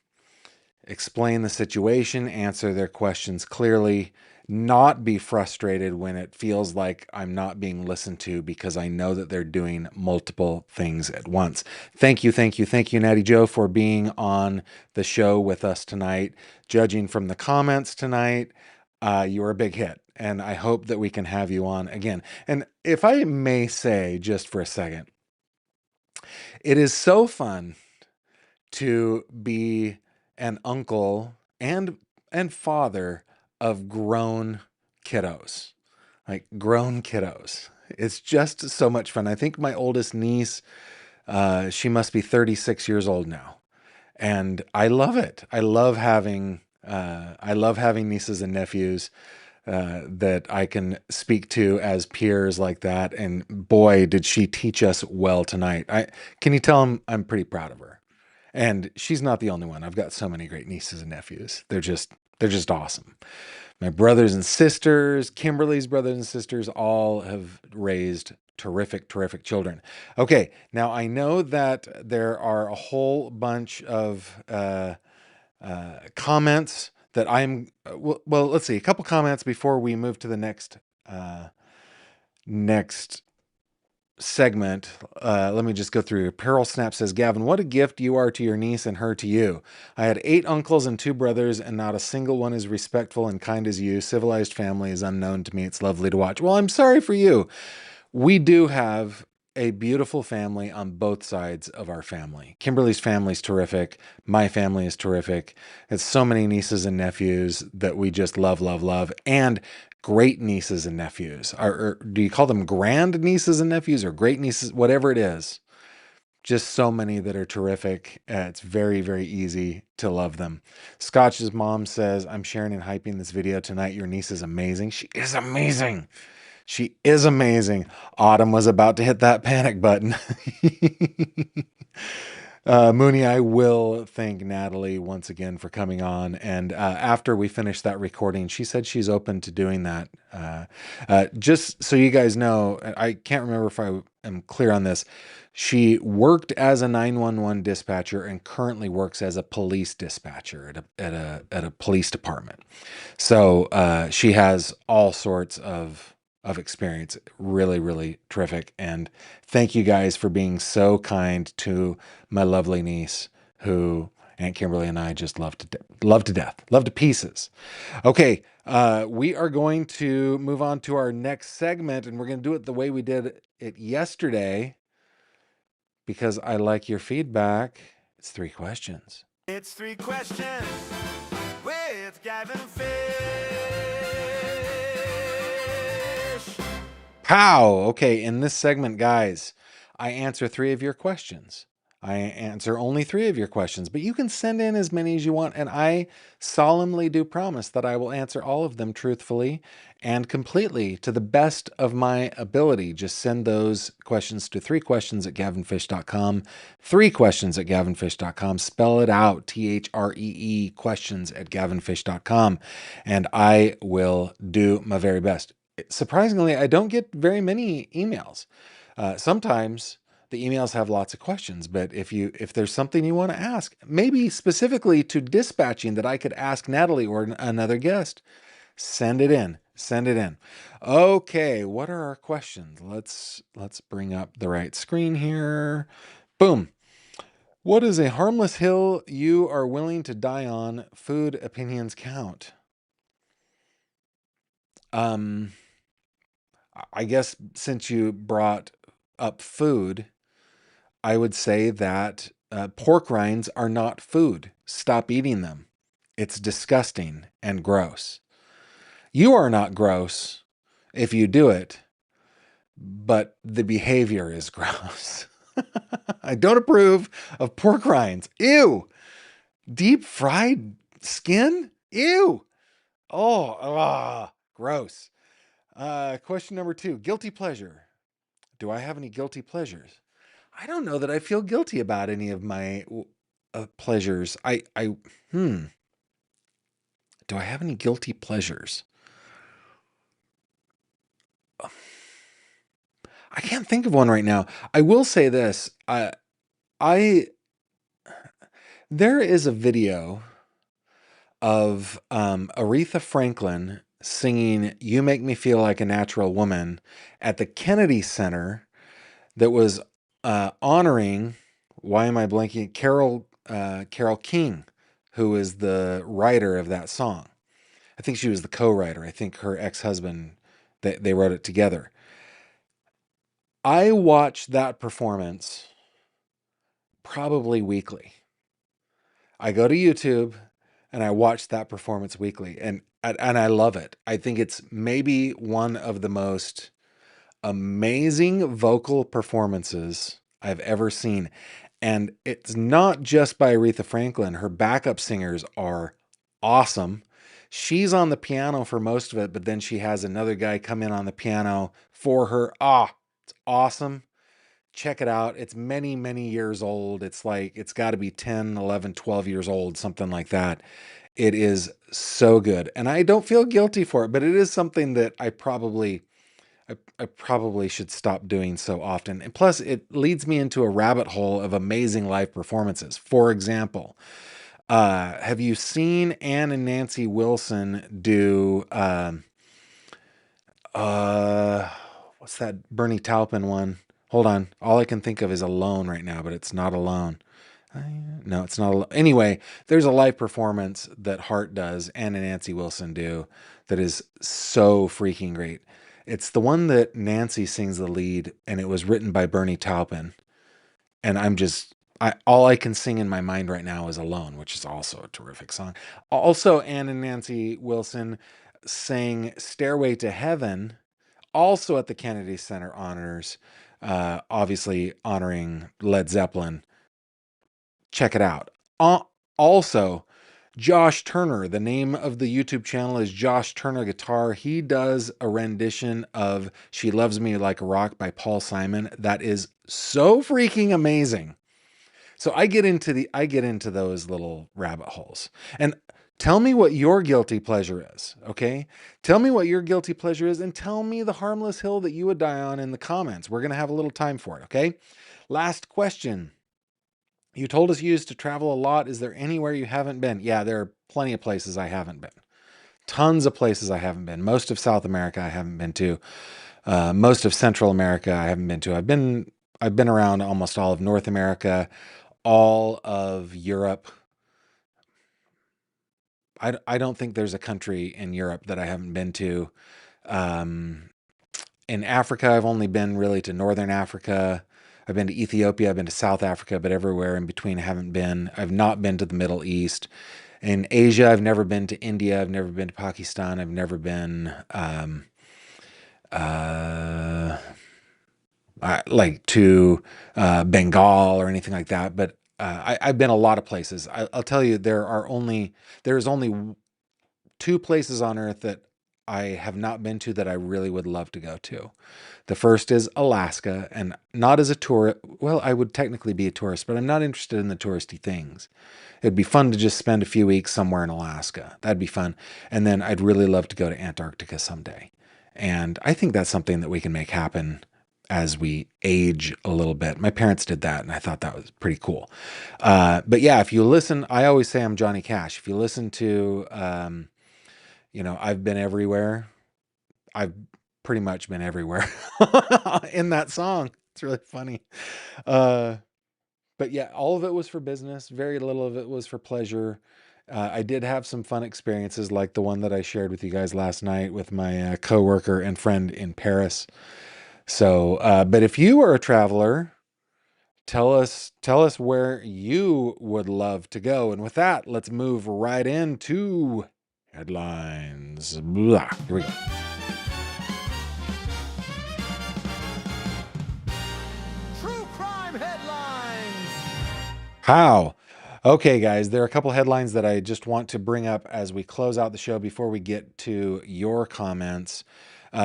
[SPEAKER 1] explain the situation, answer their questions clearly, not be frustrated when it feels like I'm not being listened to, because I know that they're doing multiple things at once. Thank you, Natty Joe, for being on the show with us tonight. Judging from the comments tonight, you were a big hit, and I hope that we can have you on again. And if I may say, just for a second, it is so fun to be an uncle and father of grown kiddos, like grown kiddos. It's just so much fun. I think my oldest niece, she must be 36 years old now, and I love it. I love having nieces and nephews that I can speak to as peers like that. And boy, did she teach us well tonight. Can you tell I'm pretty proud of her. And she's not the only one. I've got so many great nieces and nephews. They're just awesome. My brothers and sisters, Kimberly's brothers and sisters, all have raised terrific children. Okay, now I know that there are a whole bunch of comments that well, let's see, a couple comments before we move to the next segment. Let me just go through. Pearl Snap says, Gavin, what a gift you are to your niece and her to you. I had 8 uncles and 2 brothers, and not a single one is respectful and kind as you. Civilized family is unknown to me. It's lovely to watch. Well, I'm sorry for you. We do have a beautiful family on both sides of our family. Kimberly's family's terrific. My family is terrific. It's so many nieces and nephews that we just love, and great nieces and nephews. Or do you call them grand nieces and nephews or great nieces? Whatever it is. Just so many that are terrific. It's very, very easy to love them. Scotch's mom says, I'm sharing and hyping this video tonight. Your niece is amazing. She is amazing. She is amazing. Autumn was about to hit that panic button. Mooney, I will thank Natalie once again for coming on. And after we finish that recording, she said she's open to doing that. Just so you guys know, I can't remember if I am clear on this. She worked as a 911 dispatcher and currently works as a police dispatcher at a police department. So she has all sorts of experience. Really, really terrific. And thank you guys for being so kind to my lovely niece, who Aunt Kimberly and I just love to death, love to pieces. Okay, we are going to move on to our next segment, and we're going to do it the way we did it yesterday, because I like your feedback. It's 3 questions.
[SPEAKER 9] It's 3 questions with Gavin Fish.
[SPEAKER 1] Pow! Okay, in this segment, guys, I answer 3 of your questions. I answer only 3 of your questions, but you can send in as many as you want, and I solemnly do promise that I will answer all of them truthfully and completely to the best of my ability. Just send those questions to 3questions@gavinfish.com. 3questions@gavinfish.com. Spell it out, THREE, questions@gavinfish.com, and I will do my very best. Surprisingly, I don't get very many emails. Sometimes the emails have lots of questions, but if there's something you want to ask, maybe specifically to dispatching that I could ask Natalie or another guest, send it in. Okay, what are our questions? Let's bring up the right screen here. Boom. What is a harmless hill you are willing to die on? Food opinions count. I guess since you brought up food, I would say that pork rinds are not food. Stop eating them. It's disgusting and gross. You are not gross if you do it, but the behavior is gross. I don't approve of pork rinds. Ew. Deep fried skin? Ew. Gross. Question number 2, guilty pleasure. Do I have any guilty pleasures? I don't know that I feel guilty about any of my pleasures. Do I have any guilty pleasures? I can't think of one right now. I will say this. There is a video of Aretha Franklin singing You Make Me Feel Like a Natural Woman at the Kennedy Center that was honoring, why am I blanking? Carole King, who is the writer of that song. I think she was the co-writer. I think her ex-husband, they wrote it together. I watch that performance probably weekly. I go to YouTube and I watch that performance weekly, and I love it. I think it's maybe one of the most amazing vocal performances I've ever seen. And it's not just by Aretha Franklin. Her backup singers are awesome. She's on the piano for most of it, but then she has another guy come in on the piano for her. It's awesome. Check it out. It's many, many years old. It's like, it's got to be 10, 11, 12 years old, something like that. It is so good. And I don't feel guilty for it, but it is something that I probably should stop doing so often. And plus, it leads me into a rabbit hole of amazing live performances. For example, have you seen Ann and Nancy Wilson do, what's that Bernie Taupin one? Hold on. All I can think of is Alone right now, but it's not Alone. No, it's not. Anyway, there's a live performance that Heart does, Ann and Nancy Wilson do, that is so freaking great. It's the one that Nancy sings the lead, and it was written by Bernie Taupin. And all I can sing in my mind right now is Alone, which is also a terrific song. Also, Ann and Nancy Wilson sang Stairway to Heaven, also at the Kennedy Center honors, obviously honoring Led Zeppelin. Check it out. Also, Josh Turner, the name of the YouTube channel is Josh Turner Guitar. He does a rendition of She Loves Me Like a Rock by Paul Simon. That is so freaking amazing. So I get into those little rabbit holes. And tell me what your guilty pleasure is, okay? Tell me what your guilty pleasure is, and tell me the harmless hill that you would die on in the comments. We're going to have a little time for it, okay? Last question. You told us you used to travel a lot. Is there anywhere you haven't been? Yeah, there are plenty of places I haven't been. Tons of places I haven't been. Most of South America I haven't been to. Most of Central America I haven't been to. I've been around almost all of North America, all of Europe. I don't think there's a country in Europe that I haven't been to. In Africa, I've only been really to Northern Africa. I've been to Ethiopia, I've been to South Africa, but everywhere in between I haven't been. I've not been to the Middle East. In Asia, I've never been to India. I've never been to Pakistan. I've never been like to Bengal or anything like that. But I've been a lot of places. I'll tell you, there's only 2 places on earth that I have not been to that I really would love to go to. The first is Alaska, and not as a tourist. Well, I would technically be a tourist, but I'm not interested in the touristy things. It'd be fun to just spend a few weeks somewhere in Alaska. That'd be fun. And then I'd really love to go to Antarctica someday. And I think that's something that we can make happen as we age a little bit. My parents did that, and I thought that was pretty cool. But yeah, if you listen, I always say I'm Johnny Cash. If you listen to, I've been everywhere. I've pretty much been everywhere in that song. It's really funny. But yeah, all of it was for business. Very little of it was for pleasure. I did have some fun experiences like the one that I shared with you guys last night with my coworker and friend in Paris. So, but if you are a traveler, tell us where you would love to go. And with that, let's move right into headlines. Blah. Here we go.
[SPEAKER 9] True crime headlines.
[SPEAKER 1] How? Okay, guys, there are a couple headlines that I just want to bring up as we close out the show before we get to your comments.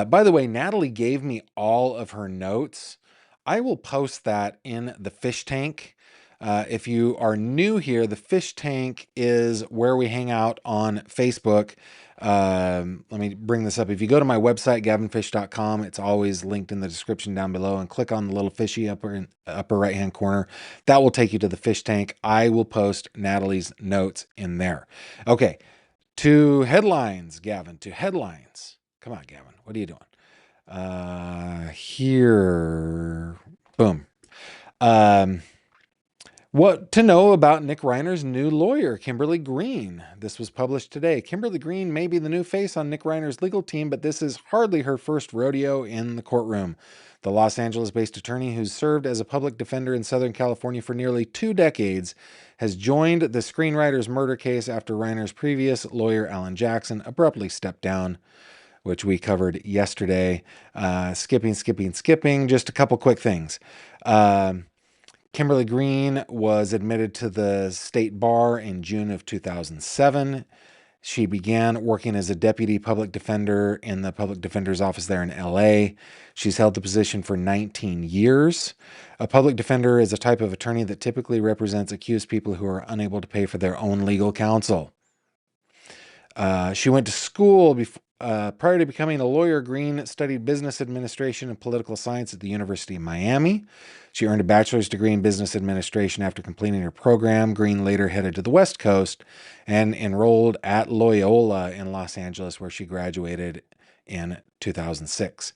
[SPEAKER 1] By the way, Natalie gave me all of her notes. I will post that in the fish tank. If you are new here, the fish tank is where we hang out on Facebook. Let me bring this up. If you go to my website, gavinfish.com, it's always linked in the description down below, and click on the little fishy upper right-hand corner. That will take you to the fish tank. I will post Natalie's notes in there. Okay. To headlines, Gavin. To headlines. Come on, Gavin. What are you doing? Here. Boom. What to know about Nick Reiner's new lawyer, Kimberly Green. This was published today. Kimberly Green may be the new face on Nick Reiner's legal team, but this is hardly her first rodeo in the courtroom. The Los Angeles-based attorney, who's served as a public defender in Southern California for nearly 2 decades, has joined the screenwriter's murder case after Reiner's previous lawyer, Alan Jackson, abruptly stepped down, which we covered yesterday. Skipping. Just a couple quick things. Kimberly Green was admitted to the state bar in June of 2007. She began working as a deputy public defender in the public defender's office there in LA. She's held the position for 19 years. A public defender is a type of attorney that typically represents accused people who are unable to pay for their own legal counsel. She went to school prior to becoming a lawyer. Green studied business administration and political science at the University of Miami. She earned a bachelor's degree in business administration after completing her program. Green later headed to the West Coast and enrolled at Loyola in Los Angeles, where she graduated in 2006.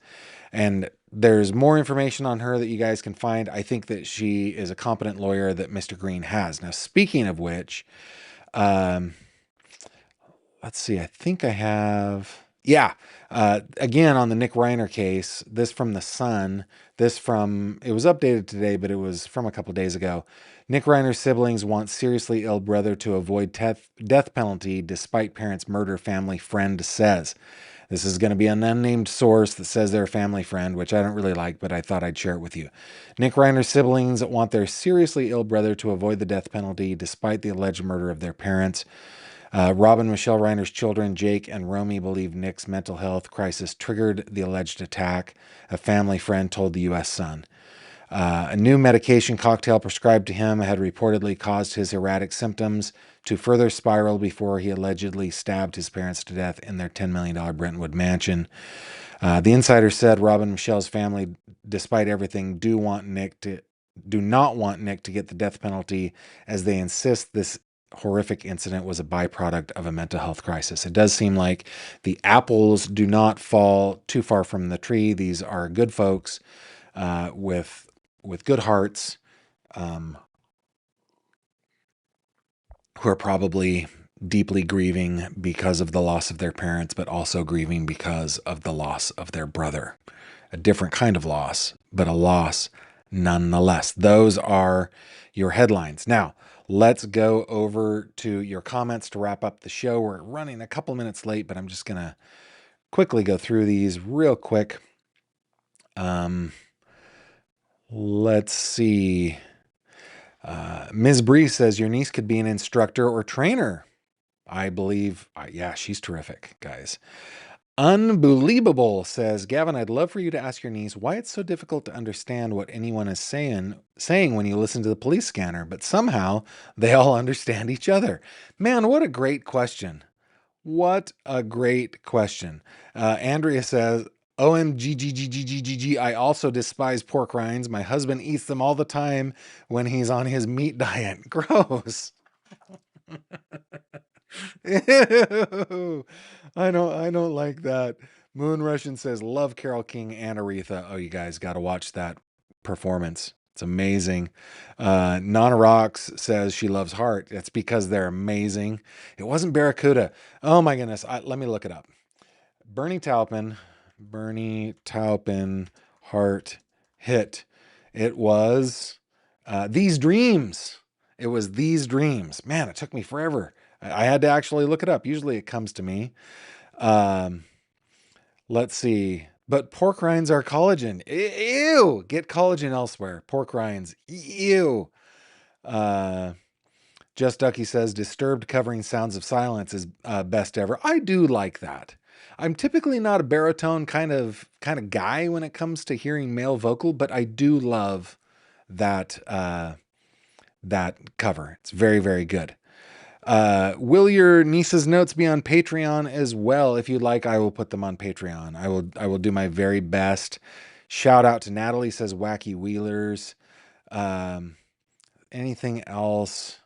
[SPEAKER 1] And there's more information on her that you guys can find. I think that she is a competent lawyer that Mr. Green has. Now, speaking of which, let's see, I think I have... again, on the Nick Reiner case, this from The Sun, it was updated today, but it was from a couple days ago. Nick Reiner's siblings want seriously ill brother to avoid death penalty despite parents' murder, family friend says. This is going to be an unnamed source that says they're a family friend, which I don't really like, but I thought I'd share it with you. Nick Reiner's siblings want their seriously ill brother to avoid the death penalty despite the alleged murder of their parents. Rob and Michelle Reiner's children, Jake and Romy, believe Nick's mental health crisis triggered the alleged attack, a family friend told the U.S. Sun. A new medication cocktail prescribed to him had reportedly caused his erratic symptoms to further spiral before he allegedly stabbed his parents to death in their $10 million Brentwood mansion. The insider said Rob and Michelle's family, despite everything, do not want Nick to get the death penalty, as they insist this horrific incident was a byproduct of a mental health crisis. It does seem like the apples do not fall too far from the tree. These are good folks with good hearts who are probably deeply grieving because of the loss of their parents, but also grieving because of the loss of their brother. A different kind of loss, but a loss nonetheless. Those are your headlines. Now, let's go over to your comments to wrap up the show. We're running a couple minutes late, but I'm just going to quickly go through these real quick. Let's see. Ms. Bree says your niece could be an instructor or trainer. I believe, she's terrific, guys. Unbelievable says, Gavin, I'd love for you to ask your niece why it's so difficult to understand what anyone is saying when you listen to the police scanner, but somehow they all understand each other. Man, what a great question. What a great question. Andrea says, OMG, I also despise pork rinds. My husband eats them all the time when he's on his meat diet. Gross. Ew. I don't like that. Moon Russian says, love Carole King and Aretha. Oh, you guys got to watch that performance. It's amazing. Nana Rocks says she loves Heart. That's because they're amazing. It wasn't Barracuda. Oh my goodness. Let me look it up. Bernie Taupin, Heart hit. It was These Dreams. It was These Dreams. Man, it took me forever. I had to actually look it up. Usually it comes to me. Let's see. But pork rinds are collagen. Ew! Get collagen elsewhere. Pork rinds. Ew! Just Ducky says, Disturbed covering Sounds of Silence is best ever. I do like that. I'm typically not a baritone kind of guy when it comes to hearing male vocal, but I do love that cover. It's very, very good. Will your niece's notes be on Patreon as well? If you'd like, I will put them on Patreon. I will do my very best. Shout out to Natalie, says Wacky Wheelers. Anything else?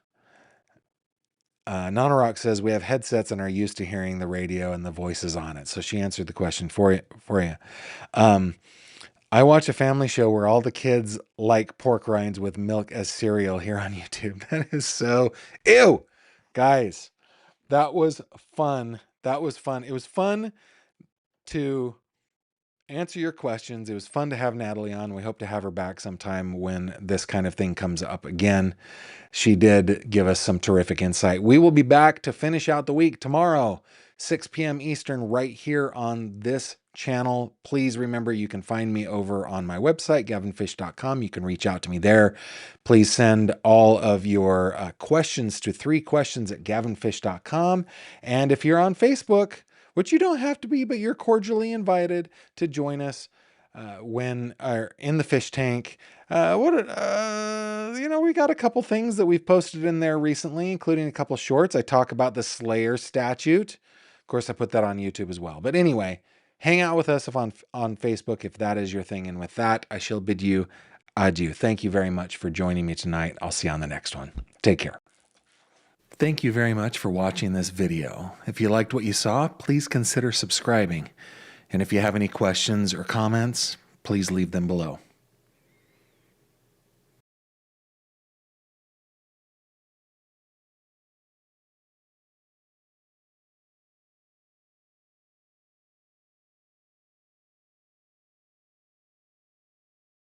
[SPEAKER 1] Nanorock says we have headsets and are used to hearing the radio and the voices on it. So she answered the question for you. I watch a family show where all the kids like pork rinds with milk as cereal here on YouTube. That is so ew, guys. That was fun. That was fun. It was fun to answer your questions. It was fun to have Natalie on. We hope to have her back sometime when this kind of thing comes up again. She did give us some terrific insight. We will be back to finish out the week tomorrow, 6 p.m. Eastern, right here on this channel. Please remember you can find me over on my website, gavinfish.com. You can reach out to me there. Please send all of your questions to 3questions@gavinfish.com. And if you're on Facebook, which you don't have to be, but you're cordially invited to join us when in the fish tank. We got a couple things that we've posted in there recently, including a couple shorts. I talk about the Slayer statute. Of course, I put that on YouTube as well. But anyway, hang out with us on Facebook if that is your thing. And with that, I shall bid you adieu. Thank you very much for joining me tonight. I'll see you on the next one. Take care. Thank you very much for watching this video. If you liked what you saw, please consider subscribing. And if you have any questions or comments, please leave them below.